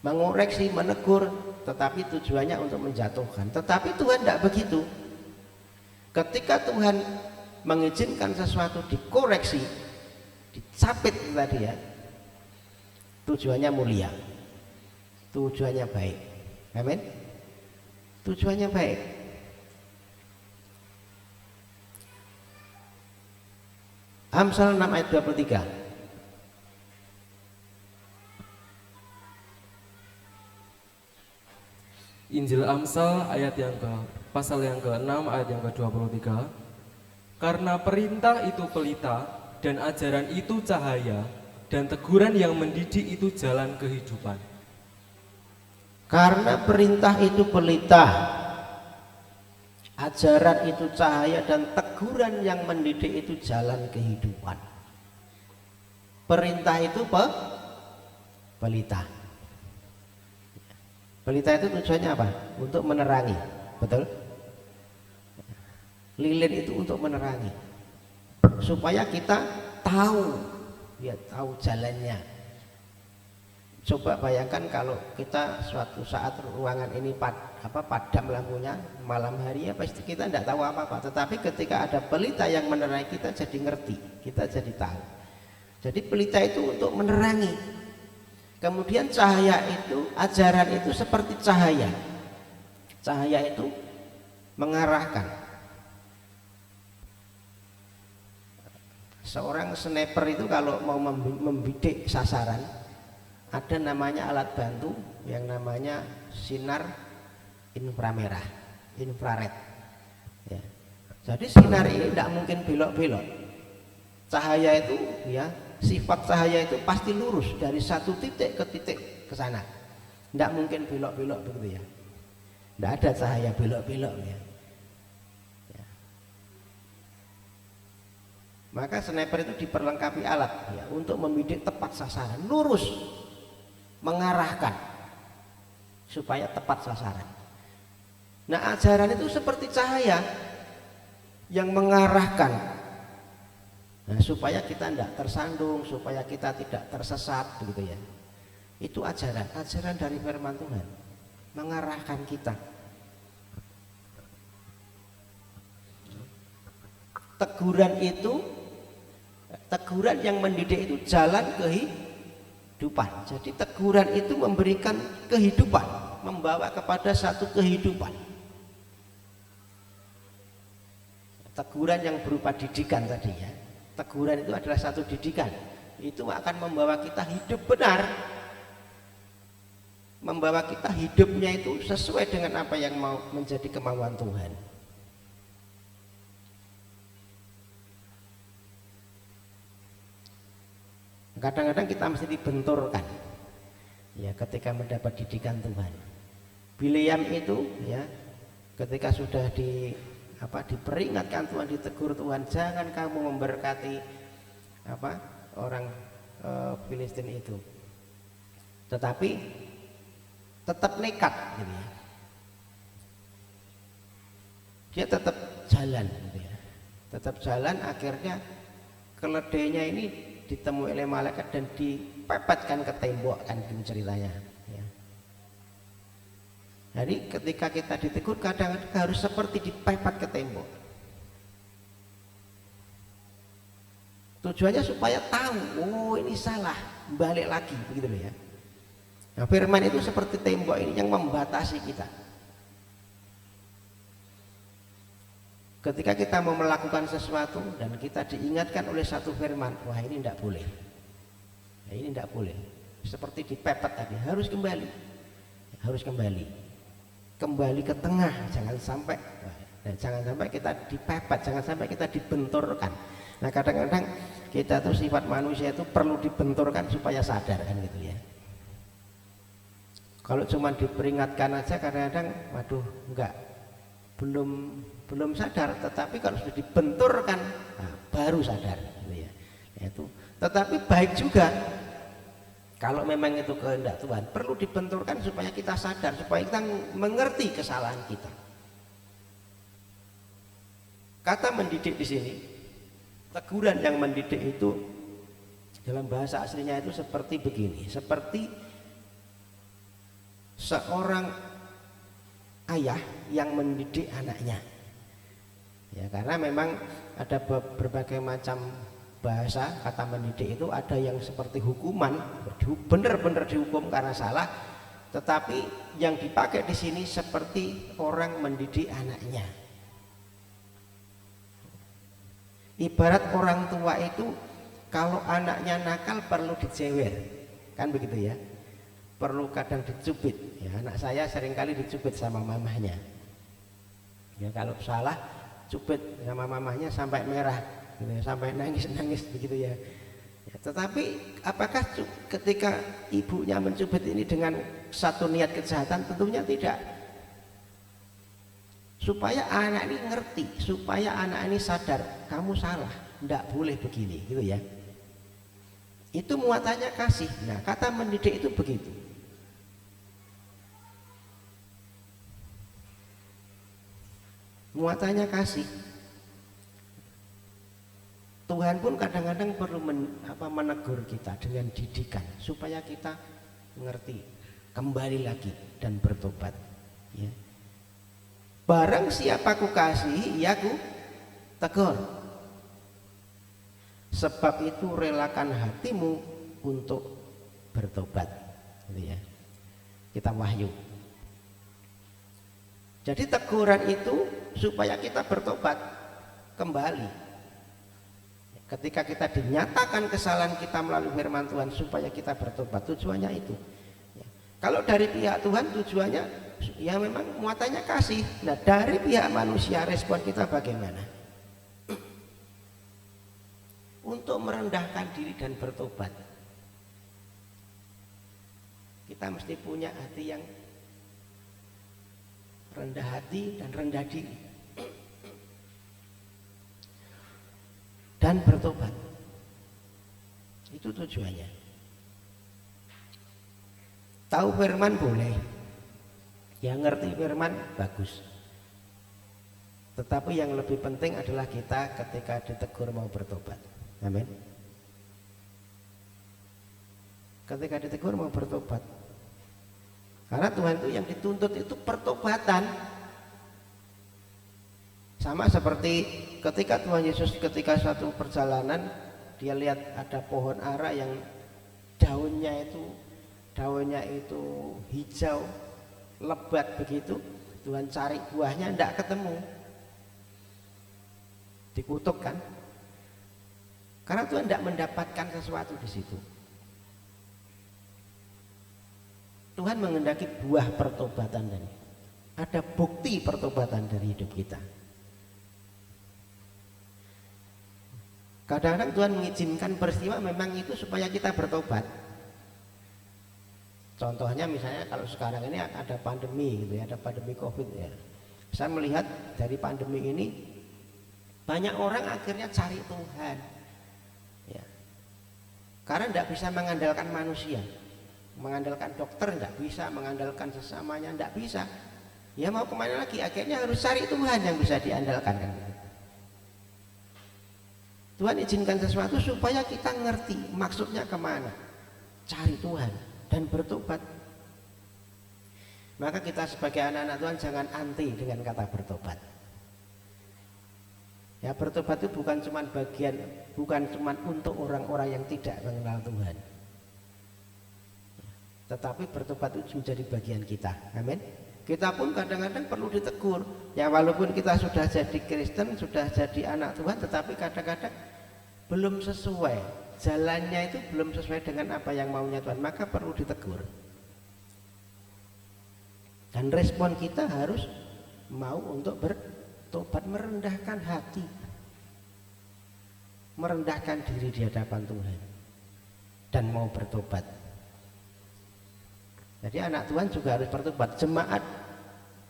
Mengoreksi, menegur, tetapi tujuannya untuk menjatuhkan. Tetapi Tuhan tidak begitu. Ketika Tuhan mengizinkan sesuatu dikoreksi, dicapit tadi ya, tujuannya mulia, tujuannya baik. Amin. Tujuannya baik. Amsal 6 ayat 23. Injil Amsal pasal yang ke-6 ayat yang ke-23. Karena perintah itu pelita dan ajaran itu cahaya, dan teguran yang mendidik itu jalan kehidupan. Karena perintah itu pelita, ajaran itu cahaya, dan teguran yang mendidik itu jalan kehidupan. Perintah itu pelita. Pelita itu tujuannya apa? Untuk menerangi, betul? Lilin itu untuk menerangi, supaya kita tahu, ya tahu jalannya. Coba bayangkan kalau kita suatu saat ruangan ini padam lampunya malam hari, ya pasti kita tidak tahu apa-apa. Tetapi ketika ada pelita yang menerangi, kita jadi ngerti, kita jadi tahu. Jadi pelita itu untuk menerangi. Kemudian cahaya itu, ajaran itu seperti cahaya. Cahaya itu mengarahkan. Seorang sniper itu kalau mau membidik sasaran, ada namanya alat bantu yang namanya sinar inframerah, infrared. Ya. Jadi sinar ini tidak mungkin belok-belok. Cahaya itu, ya, sifat cahaya itu pasti lurus dari satu titik ke titik ke sana. Tidak mungkin belok-belok begitu ya. Tidak ada cahaya belok-belok ya. Maka sniper itu diperlengkapi alat ya, untuk membidik tepat sasaran, lurus, mengarahkan supaya tepat sasaran. Nah, ajaran itu seperti cahaya yang mengarahkan, nah, supaya kita tidak tersandung, supaya kita tidak tersesat, begitu ya. Itu ajaran dari firman Tuhan, mengarahkan kita. Teguran yang mendidik itu jalan kehidupan. Jadi teguran itu memberikan kehidupan, membawa kepada satu kehidupan. Teguran yang berupa didikan tadi ya. Teguran itu adalah satu didikan. Itu akan membawa kita hidup benar. Membawa kita hidupnya itu sesuai dengan apa yang mau menjadi kemauan Tuhan. Kadang-kadang kita mesti dibenturkan ya ketika mendapat didikan Tuhan. Bileam itu ya ketika sudah diperingatkan Tuhan, ditegur Tuhan, jangan kamu memberkati orang Filistin itu, tetapi tetap nekat gitu ya. Dia tetap jalan gitu ya. Tetap jalan, akhirnya keledainya ini ditemui oleh malaikat dan dipepetkan ke tembok, kan ceritanya ya. Jadi ketika kita ditegur kadang-kadang harus seperti dipepet ke tembok. Tujuannya supaya tahu, oh ini salah, balik lagi, begitu ya. Nah, firman itu seperti tembok ini yang membatasi kita. Ketika kita mau melakukan sesuatu dan kita diingatkan oleh satu firman, wah ini tidak boleh, ya, ini tidak boleh, seperti dipepet tadi, harus kembali. kembali ke tengah, jangan sampai kita dipepet, jangan sampai kita dibenturkan. Nah kadang-kadang kita tuh sifat manusia itu perlu dibenturkan supaya sadar kan gitu ya. Kalau cuma diperingatkan aja kadang-kadang waduh enggak, belum sadar, tetapi kalau sudah dibenturkan nah, baru sadar gitu ya. Itu tetapi baik juga kalau memang itu kehendak Tuhan, perlu dibenturkan supaya kita sadar, supaya kita mengerti kesalahan kita. Kata mendidik di sini, teguran yang mendidik itu dalam bahasa aslinya itu seperti begini, seperti seorang ayah yang mendidik anaknya. Ya, karena memang ada berbagai macam bahasa kata mendidik itu, ada yang seperti hukuman, benar-benar dihukum karena salah, tetapi yang dipakai di sini seperti orang mendidik anaknya. Ibarat orang tua itu kalau anaknya nakal perlu dijewer, kan begitu ya, perlu kadang dicubit. Ya, anak saya seringkali dicubit sama mamahnya. Ya, kalau salah cubit sama mamahnya sampai merah, gitu ya, sampai nangis begitu ya. Ya, tetapi apakah ketika ibunya mencubit ini dengan satu niat kejahatan? Tentunya tidak. Supaya anak ini ngerti, supaya anak ini sadar kamu salah, tidak boleh begini, gitu ya. Itu muatannya kasih. Nah, kata mendidik itu begitu. Muatannya kasih. Tuhan pun kadang-kadang perlu menegur kita dengan didikan supaya kita mengerti, kembali lagi dan bertobat. Ya. Barang siapa ku kasihi, ya ku tegur. Sebab itu relakan hatimu untuk bertobat. Gitu ya. Kita Wahyu. Jadi teguran itu supaya kita bertobat kembali. Ketika kita dinyatakan kesalahan kita melalui firman Tuhan supaya kita bertobat, tujuannya itu. Ya. Kalau dari pihak Tuhan tujuannya ya memang muatannya kasih. Nah dari pihak manusia respon kita bagaimana? Untuk merendahkan diri dan bertobat, kita mesti punya hati yang rendah hati dan rendah diri dan bertobat. Itu tujuannya. Tahu firman boleh, yang ngerti firman bagus, tetapi yang lebih penting adalah kita ketika ditegur mau bertobat. Amin. Ketika ditegur mau bertobat, karena Tuhan itu yang dituntut itu pertobatan. Sama seperti ketika Tuhan Yesus ketika suatu perjalanan dia lihat ada pohon ara yang daunnya itu hijau lebat begitu, Tuhan cari buahnya tidak ketemu, dikutuk kan? Karena Tuhan tidak mendapatkan sesuatu di situ. Tuhan menghendaki buah pertobatan dan ada bukti pertobatan dari hidup kita. Kadang-kadang Tuhan mengizinkan peristiwa memang itu supaya kita bertobat. Contohnya misalnya kalau sekarang ini ada pandemi gitu ya, ada pandemi Covid ya. Saya melihat dari pandemi ini banyak orang akhirnya cari Tuhan. Ya. Karena tidak bisa mengandalkan manusia. Mengandalkan dokter tidak bisa, mengandalkan sesamanya tidak bisa. Ya mau kemana lagi? Akhirnya harus cari Tuhan yang bisa diandalkan kan. Tuhan izinkan sesuatu supaya kita ngerti maksudnya kemana. Cari Tuhan dan bertobat. Maka kita sebagai anak-anak Tuhan jangan anti dengan kata bertobat. Ya bertobat itu bukan cuma untuk orang-orang yang tidak mengenal Tuhan. Tetapi bertobat itu menjadi bagian kita. Amin. Kita pun kadang-kadang perlu ditegur. Ya walaupun kita sudah jadi Kristen, sudah jadi anak Tuhan, tetapi kadang-kadang belum sesuai. Jalannya itu belum sesuai dengan apa yang maunya Tuhan, maka perlu ditegur. Dan respon kita harus mau untuk bertobat, merendahkan hati, merendahkan diri di hadapan Tuhan dan mau bertobat. Jadi anak Tuhan juga harus bertobat. Jemaat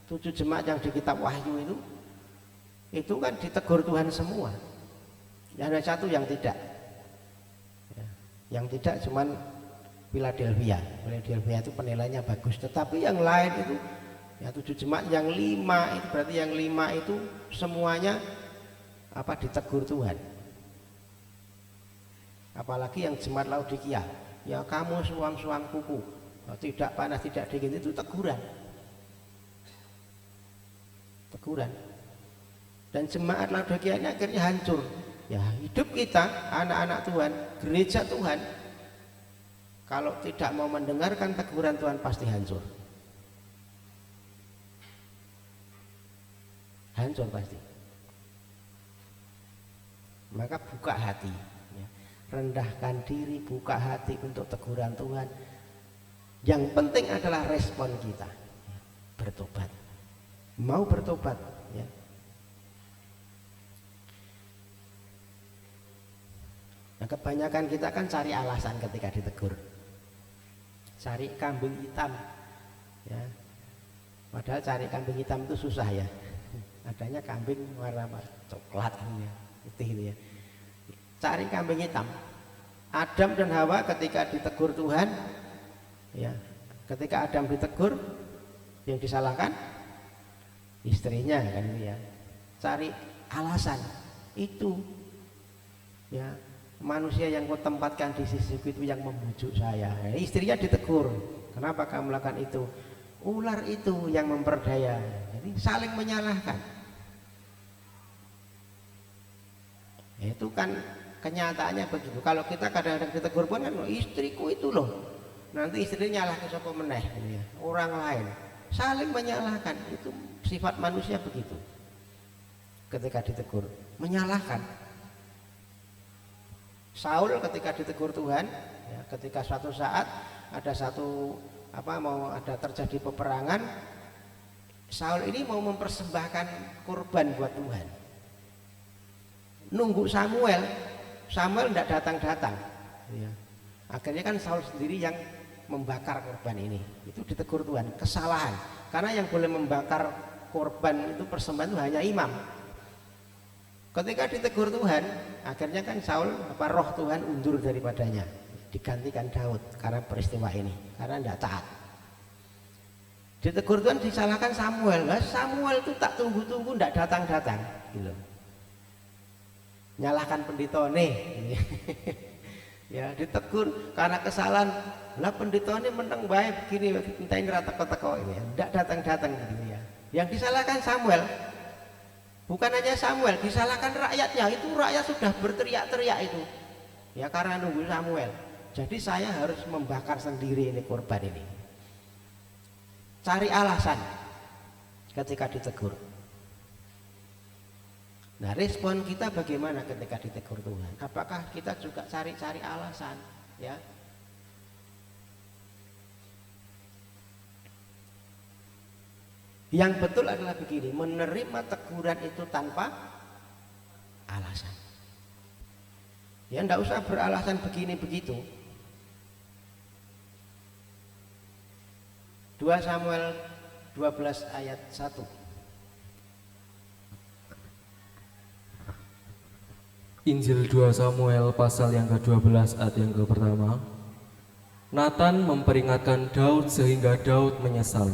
7 jemaat yang di kitab Wahyu itu kan ditegur Tuhan semua. Hanya satu yang tidak. Yang tidak cuman Philadelphia. Philadelphia itu penilaiannya bagus, tetapi yang lain itu ya 7 jemaat, yang 5 itu berarti yang 5 itu semuanya ditegur Tuhan. Apalagi yang jemaat Laodikia, ya kamu suam-suam kuku, tidak panas tidak dingin, itu teguran. Dan jemaat Laodikia ini akhirnya hancur. Ya hidup kita anak-anak Tuhan, gereja Tuhan, kalau tidak mau mendengarkan teguran Tuhan pasti hancur. Hancur pasti. Maka buka hati, ya. Rendahkan diri, buka hati untuk teguran Tuhan. Yang penting adalah respon kita, ya. Bertobat, mau bertobat, ya. Nah, kebanyakan kita kan cari alasan ketika ditegur, cari kambing hitam, ya. Padahal cari kambing hitam itu susah ya. Adanya kambing warna coklat ya, putih ya. Cari kambing hitam. Adam dan Hawa ketika ditegur Tuhan, ya, ketika Adam ditegur, yang disalahkan istrinya kan ya. Cari alasan itu, ya. Manusia yang kau tempatkan di sisiku itu yang membujuk saya. Ya, istrinya ditegur, kenapa kamu melakukan itu? Ular itu yang memperdaya. Jadi saling menyalahkan. Itu kan kenyataannya begitu. Kalau kita kadang-kadang ditegur pun kan, istriku itu loh, nanti istrinya nyalahkan siapa meneh, gitu ya. Orang lain saling menyalahkan. Itu sifat manusia begitu. Ketika ditegur menyalahkan. Saul ketika ditegur Tuhan, ya, ketika suatu saat ada mau ada terjadi peperangan, Saul ini mau mempersembahkan kurban buat Tuhan. Nunggu Samuel tidak datang-datang. Ya. Akhirnya kan Saul sendiri yang membakar kurban ini. Itu ditegur Tuhan, kesalahan. Karena yang boleh membakar kurban itu persembahan itu hanya imam. Ketika ditegur Tuhan, akhirnya kan Saul roh Tuhan undur daripadanya, digantikan Daud karena peristiwa ini, karena tidak taat. Ditegur Tuhan disalahkan Samuel. Nah, Samuel itu tak tunggu-tunggu tidak datang-datang, gitu. Nyalahkan pendetone. Ya, ditegur karena kesalahan. Lah pendetone menang baik begini, entain rata teko ini, tidak datang-datang gitu ya. Yang disalahkan Samuel. Bukan hanya Samuel, disalahkan rakyatnya. Itu rakyat sudah berteriak-teriak itu, ya karena nunggu Samuel. Jadi saya harus membakar sendiri ini korban ini. Cari alasan ketika ditegur. Nah, respon kita bagaimana ketika ditegur Tuhan? Apakah kita juga cari-cari alasan, ya? Yang betul adalah begini, menerima teguran itu tanpa alasan. Ya enggak usah beralasan begini begitu. 2 Samuel 12 ayat 1. Injil 2 Samuel pasal yang ke-12 ayat yang ke-1. Nathan memperingatkan Daud sehingga Daud menyesal.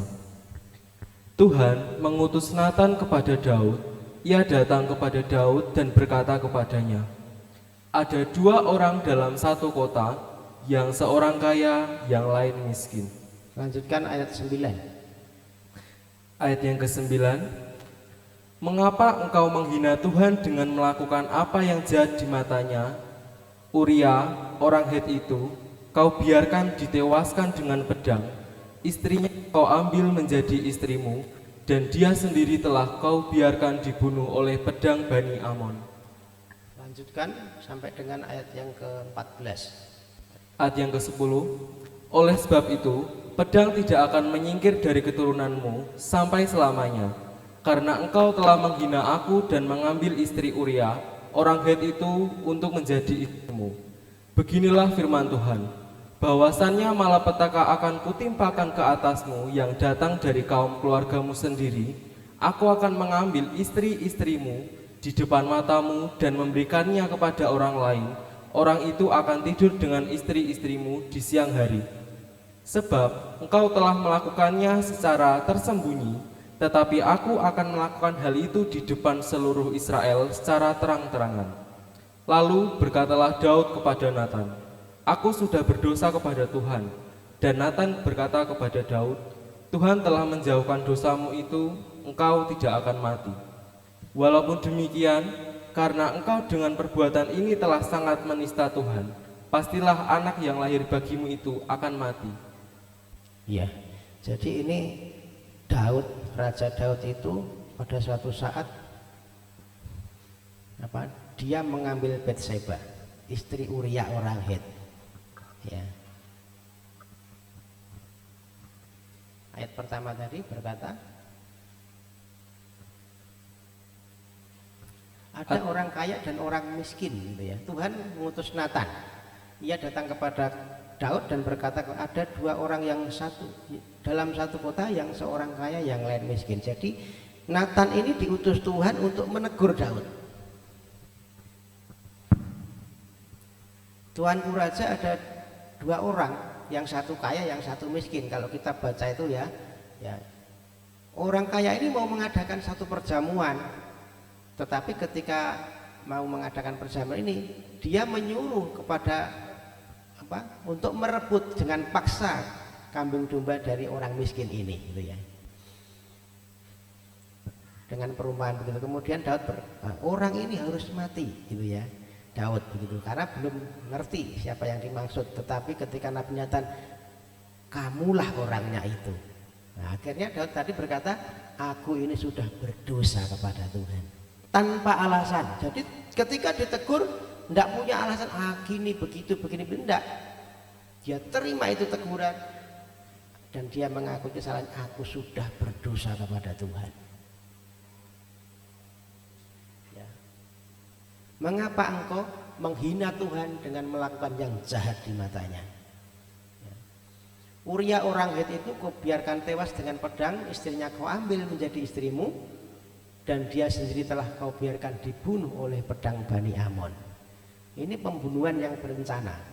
Tuhan mengutus Nathan kepada Daud. Ia datang kepada Daud dan berkata kepadanya, ada 2 orang dalam satu kota, yang seorang kaya, yang lain miskin. Lanjutkan ayat 9. Ayat yang ke-9. Mengapa engkau menghina Tuhan dengan melakukan apa yang jahat di matanya? Uria, orang Het itu, kau biarkan ditewaskan dengan pedang. Istrinya kau ambil menjadi istrimu, dan dia sendiri telah kau biarkan dibunuh oleh pedang Bani Amon. Lanjutkan sampai dengan ayat yang ke-14. Ayat yang ke-10. Oleh sebab itu, pedang tidak akan menyingkir dari keturunanmu sampai selamanya, karena engkau telah menghina aku dan mengambil istri Uria, orang Het itu, untuk menjadi istrimu. Beginilah firman Tuhan, bahwasannya malapetaka akan kutimpakan ke atasmu yang datang dari kaum keluargamu sendiri. Aku akan mengambil istri-istrimu di depan matamu dan memberikannya kepada orang lain. Orang itu akan tidur dengan istri-istrimu di siang hari. Sebab engkau telah melakukannya secara tersembunyi, tetapi aku akan melakukan hal itu di depan seluruh Israel secara terang-terangan. Lalu berkatalah Daud kepada Natan, aku sudah berdosa kepada Tuhan. Dan Natan berkata kepada Daud, Tuhan telah menjauhkan dosamu itu, engkau tidak akan mati. Walaupun demikian, karena engkau dengan perbuatan ini telah sangat menista Tuhan, pastilah anak yang lahir bagimu itu akan mati. Ya, jadi ini Daud, Raja Daud itu pada suatu saat dia mengambil Batseba, istri Uria orang Het. Ya. Ayat pertama tadi berkata, ada orang kaya dan orang miskin, gitu ya. Tuhan mengutus Natan. Ia datang kepada Daud dan berkata, ada dua orang yang dalam satu kota, yang seorang kaya yang lain miskin. Jadi Natan ini diutus Tuhan untuk menegur Daud. Tuanku raja, ada dua orang, yang satu kaya yang satu miskin. Kalau kita baca itu ya orang kaya ini mau mengadakan satu perjamuan, tetapi ketika mau mengadakan perjamuan ini, dia menyuruh kepada untuk merebut dengan paksa kambing domba dari orang miskin ini, gitu ya. Dengan perumpamaan begitu, kemudian Daud orang ini harus mati, gitu ya. Daud begitu, karena belum ngerti siapa yang dimaksud. Tetapi ketika Nabi Natan, kamulah orangnya itu. Nah, akhirnya Daud tadi berkata, aku ini sudah berdosa kepada Tuhan tanpa alasan. Jadi ketika ditegur, tidak punya alasan, gini begitu begini, tidak. Dia terima itu teguran dan dia mengaku kesalahan, aku sudah berdosa kepada Tuhan. Ya. Mengapa engkau menghina Tuhan dengan melakukan yang jahat di matanya? Ya. Uria orang Het itu kau biarkan tewas dengan pedang, istrinya kau ambil menjadi istrimu, dan dia sendiri telah kau biarkan dibunuh oleh pedang Bani Amon. Ini pembunuhan yang berencana.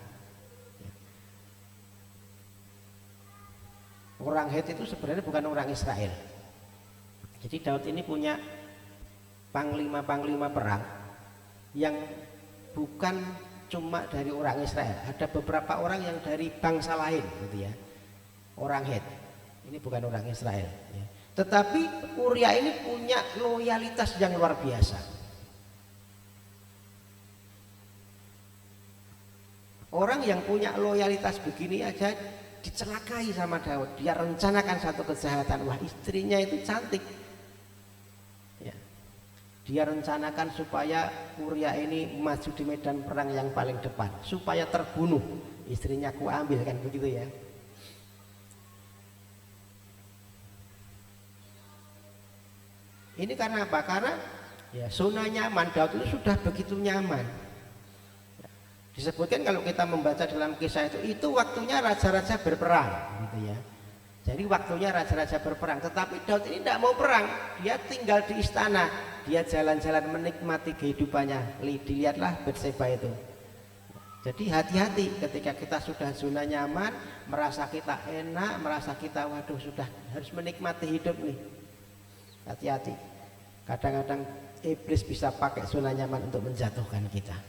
Orang Het itu sebenarnya bukan orang Israel. Jadi Daud ini punya panglima-panglima perang yang bukan cuma dari orang Israel. Ada beberapa orang yang dari bangsa lain, gitu ya. Orang Het. Ini bukan orang Israel. Ya. Tetapi Uria ini punya loyalitas yang luar biasa. Orang yang punya loyalitas begini aja dicelakai sama Daud. Dia rencanakan satu kejahatan. Wah, istrinya itu cantik ya. Dia rencanakan supaya Uria ini maju di medan perang yang paling depan, supaya terbunuh. Istrinya ku ambil, kan begitu ya. Ini karena apa? Karena ya zona nyaman Daud itu sudah begitu nyaman. Disebutkan kalau kita membaca dalam kisah itu waktunya raja-raja berperang, gitu ya. Jadi waktunya raja-raja berperang, tetapi Daud ini tidak mau perang. Dia tinggal di istana, dia jalan-jalan menikmati kehidupannya. Dilihatlah Batseba itu. Jadi hati-hati ketika kita sudah zona nyaman, merasa kita enak, merasa kita waduh sudah harus menikmati hidup nih. Hati-hati. Kadang-kadang iblis bisa pakai zona nyaman untuk menjatuhkan kita.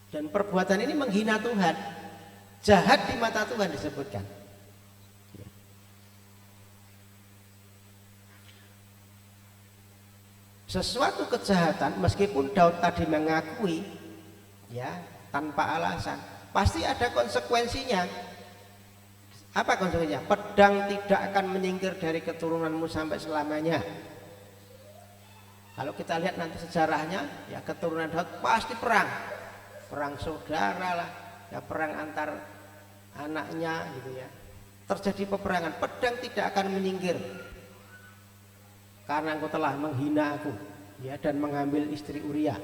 Dan perbuatan ini menghina Tuhan, jahat di mata Tuhan disebutkan. Sesuatu kejahatan meskipun Daud tadi mengakui ya tanpa alasan, pasti ada konsekuensinya. Apa konsekuensinya? Pedang tidak akan menyingkir dari keturunanmu sampai selamanya. Kalau kita lihat nanti sejarahnya, ya keturunan Daud pasti perang, perang saudara lah, ya perang antar anaknya gitu ya. Terjadi peperangan, pedang tidak akan menyingkir karena engkau telah menghina aku, ya, dan mengambil istri Uria.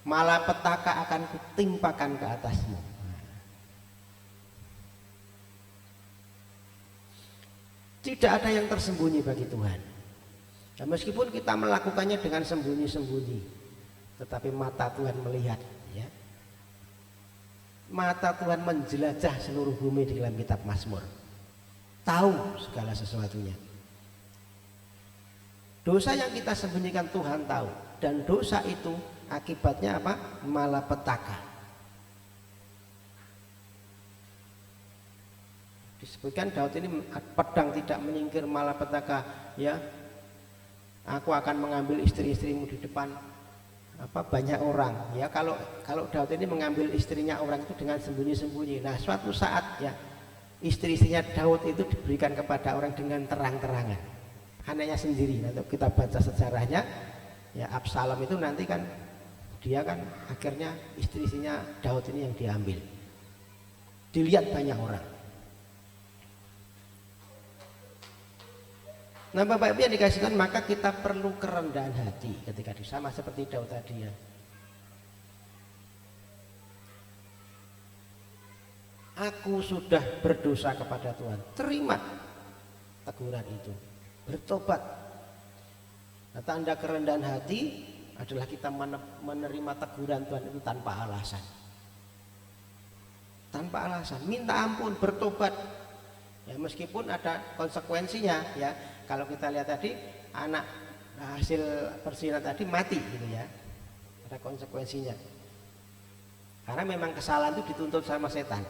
Malapetaka akan kutimpakan ke atasmu. Tidak ada yang tersembunyi bagi Tuhan. Dan meskipun kita melakukannya dengan sembunyi-sembunyi, tetapi mata Tuhan melihat, ya. Mata Tuhan menjelajah seluruh bumi di dalam kitab Mazmur. Tahu segala sesuatunya. Dosa yang kita sembunyikan Tuhan tahu, dan dosa itu akibatnya apa? Malapetaka. Disebutkan Daud ini pedang tidak menyingkir malapetaka, ya. Aku akan mengambil istri-istrimu di depan banyak orang, ya. Kalau Daud ini mengambil istrinya orang itu dengan sembunyi-sembunyi. Nah, suatu saat, ya, istri-istrinya Daud itu diberikan kepada orang dengan terang-terangan. Anaknya sendiri. Nanti kita baca sejarahnya, ya, Absalom itu nanti kan dia kan akhirnya istri-istrinya Daud ini yang diambil. Dilihat banyak orang. Nah, Bapak Ibu yang dikasihkan, maka kita perlu kerendahan hati ketika sama seperti Daud tadi, ya. Aku sudah berdosa kepada Tuhan. Terima teguran itu. Bertobat. Nah, tanda kerendahan hati adalah kita menerima teguran Tuhan itu tanpa alasan. Tanpa alasan, minta ampun, bertobat. Ya, meskipun ada konsekuensinya, ya. Kalau kita lihat tadi anak hasil persalinan tadi mati gitu, ya. Ada konsekuensinya. Karena memang kesalahan itu dituntut sama setan.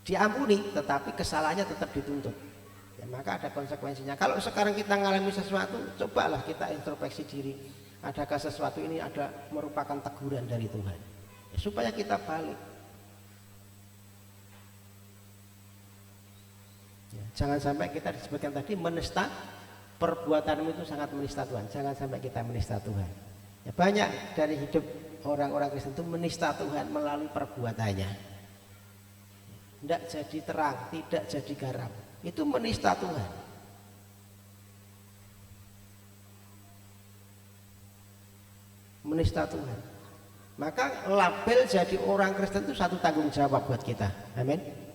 Diampuni tetapi kesalahannya tetap dituntut. Ya, maka ada konsekuensinya. Kalau sekarang kita mengalami sesuatu, cobalah kita introspeksi diri. Adakah sesuatu ini ada merupakan teguran dari Tuhan? Ya, supaya kita balik. Jangan sampai kita disebutkan tadi menista, perbuatanmu itu sangat menista Tuhan. Jangan sampai kita menista Tuhan. Ya, banyak dari hidup orang-orang Kristen itu menista Tuhan melalui perbuatannya. Tidak jadi terang, tidak jadi garam. Itu menista Tuhan. Menista Tuhan. Maka label jadi orang Kristen itu satu tanggung jawab buat kita. Amin.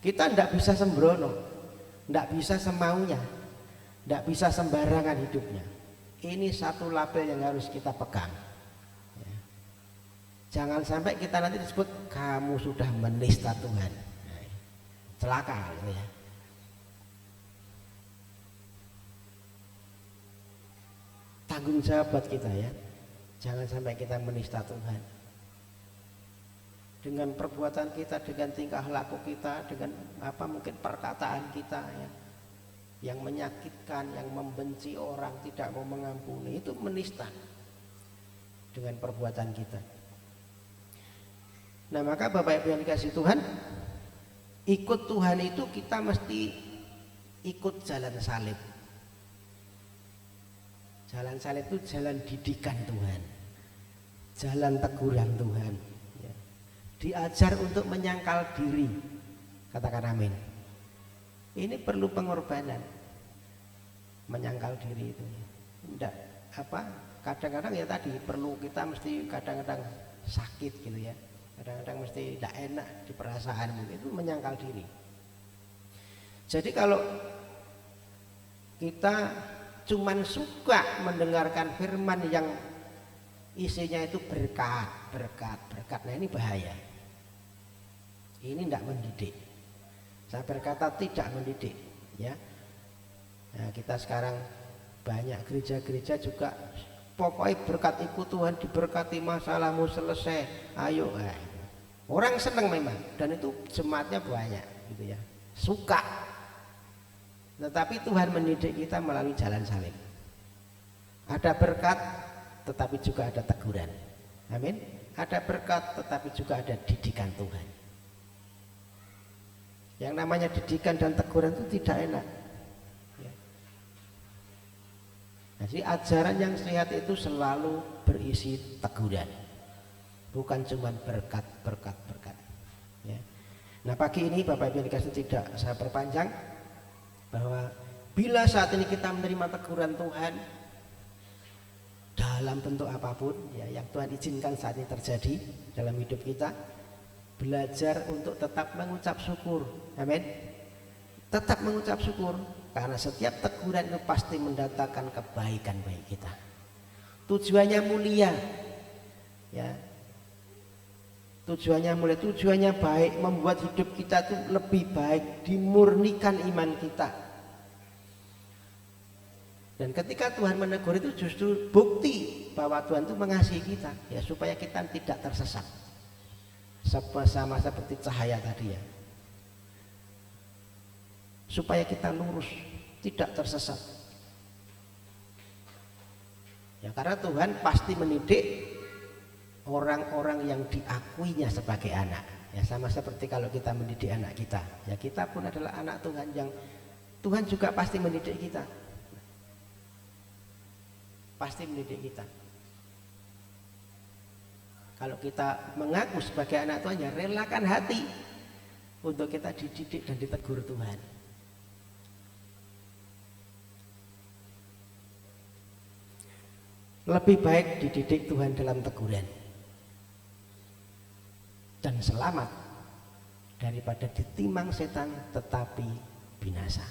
Kita tidak bisa sembrono, tidak bisa semaunya, tidak bisa sembarangan hidupnya. Ini satu label yang harus kita pegang, ya. Jangan sampai kita nanti disebut kamu sudah menista Tuhan. Nah, celaka gitu, ya. Tanggung jawab buat kita, ya. Jangan sampai kita menista Tuhan. Dengan perbuatan kita, dengan tingkah laku kita, dengan mungkin perkataan kita, ya, yang menyakitkan, yang membenci orang, tidak mau mengampuni, itu menista dengan perbuatan kita. Nah, maka Bapak Ibu yang dikasih Tuhan, ikut Tuhan itu kita mesti ikut jalan salib. Jalan salib itu jalan didikan Tuhan, jalan teguran Tuhan. Diajar untuk menyangkal diri. Katakan amin. Ini perlu pengorbanan. Menyangkal diri itu. Tidak kadang-kadang ya tadi perlu kita mesti kadang-kadang sakit gitu, ya. Kadang-kadang mesti tidak enak di perasaan, itu menyangkal diri. Jadi kalau kita cuman suka mendengarkan firman yang isinya itu berkat. Nah, ini bahaya. Ini tidak mendidik. Saya berkata tidak mendidik, ya. Nah, kita sekarang banyak gereja-gereja juga pokoknya berkat ikut Tuhan, diberkati, masalahmu selesai, ayo. Orang senang memang, dan itu jemaatnya banyak gitu, ya. Suka. Tetapi Tuhan mendidik kita melalui jalan salib. Ada berkat tetapi juga ada teguran. Amin. Ada berkat tetapi juga ada didikan Tuhan. Yang namanya didikan dan teguran itu tidak enak. Jadi ajaran yang sehat itu selalu berisi teguran, bukan cuma berkat. Ya. Nah pagi ini Bapak Ibu yang dikasih tidak saya perpanjang, bahwa bila saat ini kita menerima teguran Tuhan dalam bentuk apapun ya, yang Tuhan izinkan saat ini terjadi dalam hidup kita, belajar untuk tetap mengucap syukur. Amin. Tetap mengucap syukur, karena setiap teguran itu pasti mendatangkan kebaikan bagi kita. Tujuannya mulia, ya. Tujuannya mulia, tujuannya baik, membuat hidup kita itu lebih baik, dimurnikan iman kita. Dan ketika Tuhan menegur itu justru bukti bahwa Tuhan itu mengasihi kita, ya, supaya kita tidak tersesat. Sama seperti cahaya tadi ya. Supaya kita lurus, tidak tersesat. Ya, karena Tuhan pasti mendidik orang-orang yang diakuinya sebagai anak. Ya, sama seperti kalau kita mendidik anak kita. Ya, kita pun adalah anak Tuhan yang Tuhan juga pasti mendidik kita. Pasti mendidik kita. Kalau kita mengaku sebagai anak Tuhan, ya relakan hati untuk kita dididik dan ditegur Tuhan. Lebih baik dididik Tuhan dalam teguran dan selamat daripada ditimang setan tetapi binasa.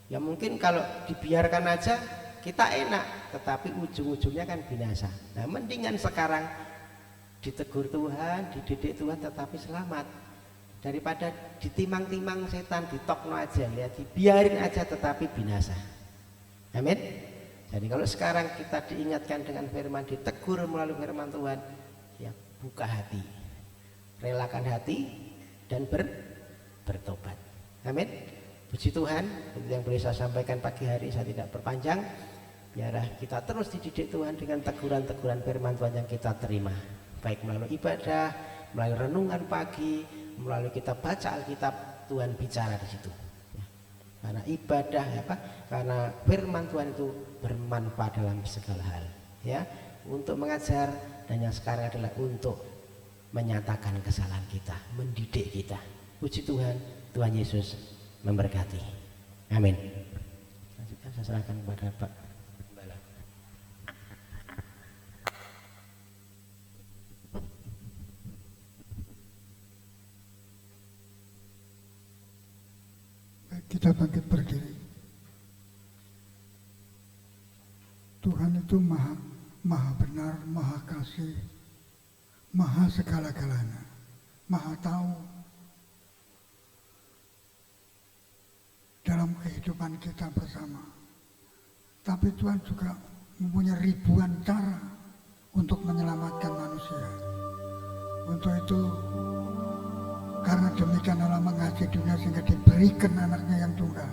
Ya mungkin kalau dibiarkan aja kita enak, tetapi ujung-ujungnya kan binasa. Nah mendingan sekarang ditegur Tuhan, dididik Tuhan tetapi selamat, daripada ditimang-timang setan, ditokno aja, ya dibiarin aja tetapi binasa. Amin. Jadi kalau sekarang kita diingatkan dengan firman, ditegur melalui firman Tuhan, ya buka hati, relakan hati dan bertobat. Amin. Puji Tuhan, itu yang boleh saya sampaikan pagi hari, saya tidak perpanjang. Biarlah kita terus dididik Tuhan dengan teguran-teguran firman Tuhan yang kita terima, baik melalui ibadah, melalui renungan pagi, melalui kita baca Alkitab, Tuhan bicara di situ. Karena ibadah karena firman Tuhan itu bermanfaat dalam segala hal, ya, untuk mengajar, dan yang sekarang adalah untuk menyatakan kesalahan kita, mendidik kita. Puji Tuhan, Tuhan Yesus memberkati. Amin. Saya serahkan kepada Pak. Kita bangkit berdiri. Tuhan itu maha benar, maha kasih, maha segala-galanya, maha tahu dalam kehidupan kita bersama. Tapi Tuhan juga mempunyai ribuan cara untuk menyelamatkan manusia. Untuk itu, karena demikian Allah mengasihi dunia sehingga diberikan anaknya yang tunggal,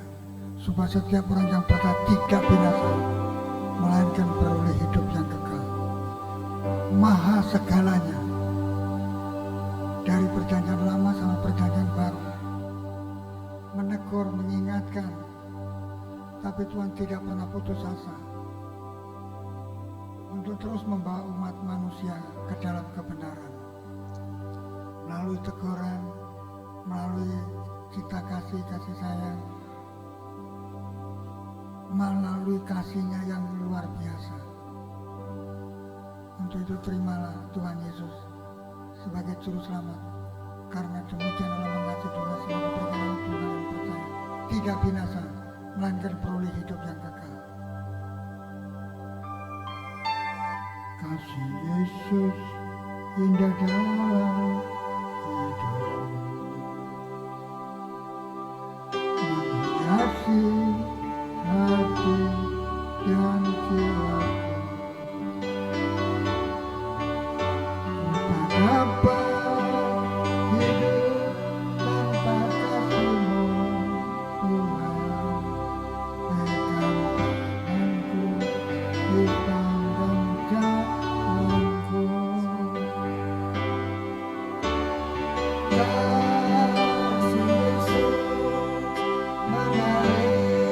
supaya setiap orang yang percaya tidak binasa, melainkan beroleh hidup yang kekal. Maha segalanya, dari perjanjian lama sama perjanjian baru, menegur, mengingatkan, tapi Tuhan tidak pernah putus asa untuk terus membawa umat manusia ke dalam kebenaran melalui teguran, melalui cita kasih sayang, melalui kasihnya yang luar biasa. Untuk itu terimalah Tuhan Yesus sebagai juru selamat, karena demikian Allah mengasihi dunia sehingga diberikan Tuhan yang percaya tidak binasa, melainkan beroleh hidup yang kekal. Kasih Yesus indah dalam menghiasi hati dan jiwaku. Tak dapat hidup tanpa kasih-Mu, Tuhan. Pegang tanganku di sepanjang jalanku. Kasih Yesus mengalir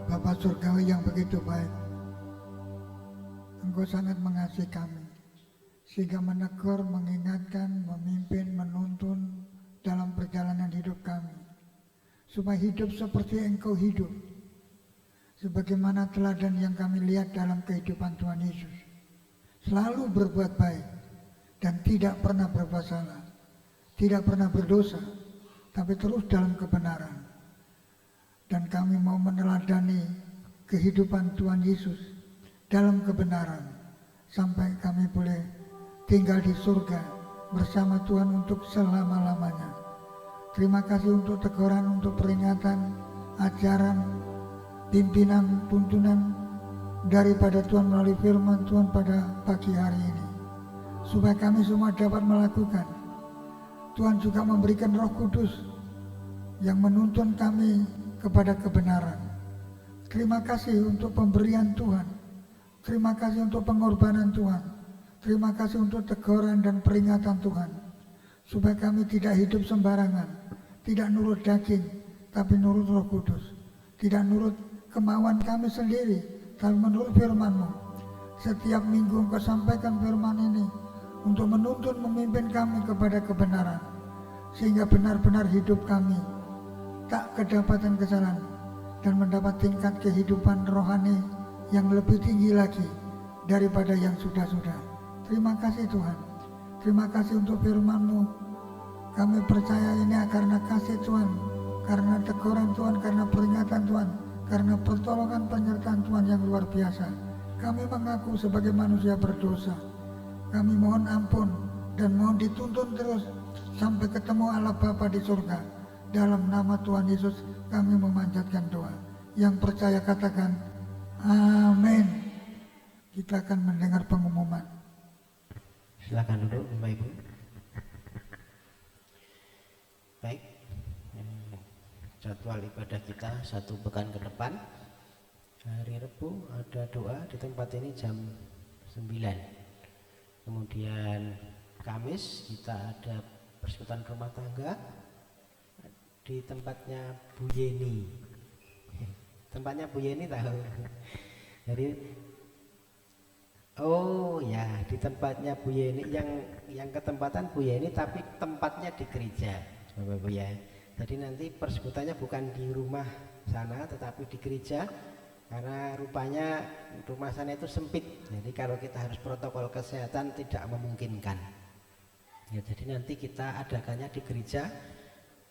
Bapa Surgawi yang begitu baik, Engkau sangat mengasihi kami, sehingga menegur, mengingatkan, memimpin, menuntun dalam perjalanan hidup kami, supaya hidup seperti Engkau hidup, sebagaimana teladan yang kami lihat dalam kehidupan Tuhan Yesus. Selalu berbuat baik dan tidak pernah berbuat salah, tidak pernah berdosa, tapi terus dalam kebenaran. Dan kami mau meneladani kehidupan Tuhan Yesus dalam kebenaran sampai kami boleh tinggal di surga bersama Tuhan untuk selama-lamanya. Terima kasih untuk teguran, untuk peringatan, ajaran, pimpinan, tuntunan daripada Tuhan melalui firman Tuhan pada pagi hari ini, supaya kami semua dapat melakukan. Tuhan juga memberikan Roh Kudus yang menuntun kami kepada kebenaran. Terima kasih untuk pemberian Tuhan, terima kasih untuk pengorbanan Tuhan, terima kasih untuk teguran dan peringatan Tuhan, supaya kami tidak hidup sembarangan, tidak nurut daging, tapi nurut Roh Kudus, tidak nurut kemauan kami sendiri, tapi menurut firman-Mu. Setiap minggu Engkau sampaikan firman ini untuk menuntun, memimpin kami kepada kebenaran, sehingga benar-benar hidup kami tak kedapatan kesalahan dan mendapat tingkat kehidupan rohani yang lebih tinggi lagi daripada yang sudah-sudah. Terima kasih Tuhan, terima kasih untuk firman-Mu. Kami percaya ini karena kasih Tuhan, karena teguran Tuhan, karena peringatan Tuhan, karena pertolongan penyertaan Tuhan yang luar biasa. Kami mengaku sebagai manusia berdosa, kami mohon ampun dan mohon dituntun terus sampai ketemu Allah Bapa di surga. Dalam nama Tuhan Yesus kami memanjatkan doa. Yang percaya katakan amin. Kita akan mendengar pengumuman. Silakan duduk Bapak Ibu. Baik, jadwal ibadah kita 1 pekan ke depan. Hari Rabu ada doa di tempat ini jam 9. Kemudian Kamis kita ada persekutuan rumah tangga di tempatnya Bu Yeni. Tempatnya Bu Yeni tahu. Jadi oh ya, di tempatnya Bu Yeni, yang ketempatan Bu Yeni tapi tempatnya di gereja, Bapak Ibu ya. Jadi nanti persekutuannya bukan di rumah sana tetapi di gereja, karena rupanya rumah sana itu sempit. Jadi kalau kita harus protokol kesehatan tidak memungkinkan. Ya, jadi nanti kita adakannya di gereja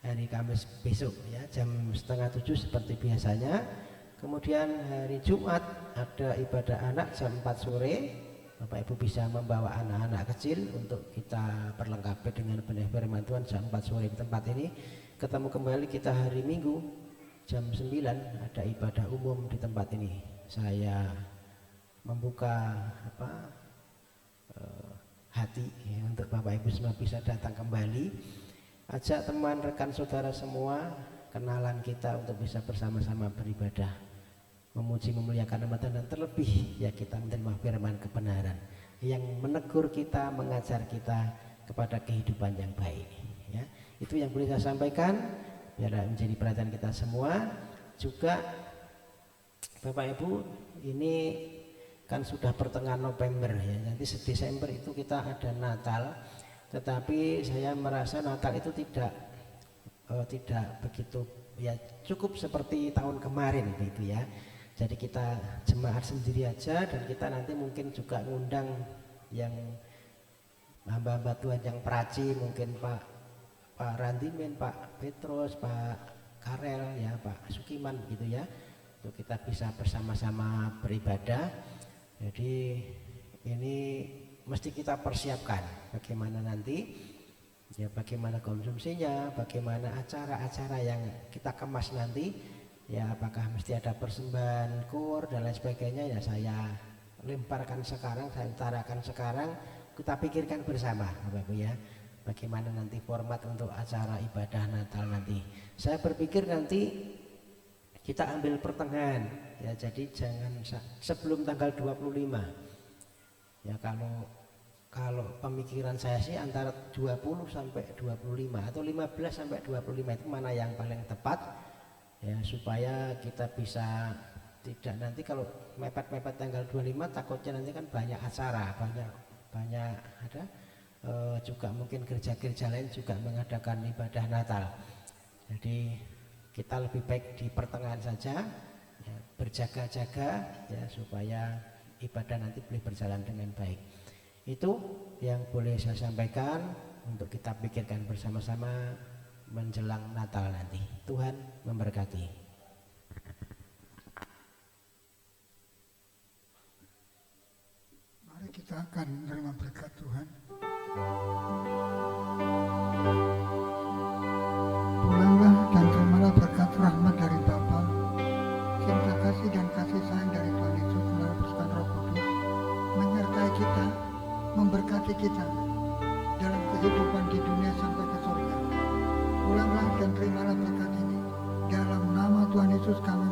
hari Kamis besok ya, jam 6:30 seperti biasanya. Kemudian hari Jumat ada ibadah anak jam 4 sore. Bapak Ibu bisa membawa anak-anak kecil untuk kita perlengkapi dengan benih firman Tuhan jam 4 sore di tempat ini. Ketemu kembali kita hari Minggu jam 9 ada ibadah umum di tempat ini. Saya membuka hati ya, untuk Bapak Ibu semua bisa datang kembali. Ajak teman, rekan, saudara semua, kenalan kita untuk bisa bersama-sama beribadah, memuji, memuliakan nama Tuhan, dan terlebih ya kita menerima firman kebenaran yang menegur kita, mengajar kita kepada kehidupan yang baik. Ya, itu yang boleh saya sampaikan, biar menjadi perhatian kita semua. Juga Bapak Ibu, ini kan sudah pertengahan November ya, nanti Desember itu kita ada Natal. Tetapi saya merasa Natal itu tidak begitu ya, cukup seperti tahun kemarin gitu ya. Jadi kita jemaat sendiri aja, dan kita nanti mungkin juga ngundang yang hamba-hamba Tuhan yang praci, mungkin Pak Randimen, Pak Petrus, Pak Karel ya, Pak Sukiman gitu ya, untuk kita bisa bersama-sama beribadah. Jadi ini mesti kita persiapkan bagaimana nanti ya, bagaimana konsumsinya, bagaimana acara-acara yang kita kemas nanti ya, apakah mesti ada persembahan kur dan lain sebagainya ya. Saya lemparkan sekarang, saya utarakan sekarang, kita pikirkan bersama Bapak Ibu ya, bagaimana nanti format untuk acara ibadah Natal nanti. Saya berpikir nanti kita ambil pertengahan ya, jadi jangan sebelum tanggal 25 ya. Kalau pemikiran saya sih antara 20 sampai 25 atau 15 sampai 25 itu mana yang paling tepat ya, supaya kita bisa Tidak, nanti kalau mepet-mepet tanggal 25 takutnya nanti kan banyak acara, banyak ada juga mungkin gereja-gereja lain juga mengadakan ibadah Natal. Jadi kita lebih baik di pertengahan saja, ya, berjaga-jaga ya supaya ibadah nanti boleh berjalan dengan baik. Itu yang boleh saya sampaikan untuk kita pikirkan bersama-sama menjelang Natal nanti. Tuhan memberkati. Mari kita akan menerima berkat Tuhan. Pulanglah dan terimalah berkat rahmat dari Bapa, cinta kasih dan kasih sayang dari Tuhan Yesus melalui persekutuan Roh Kudus menyertai kita, memberkati kita dalam kehidupan di dunia sampai ke surga. Pulanglah dan terimalah berkat ini dalam nama Tuhan Yesus kami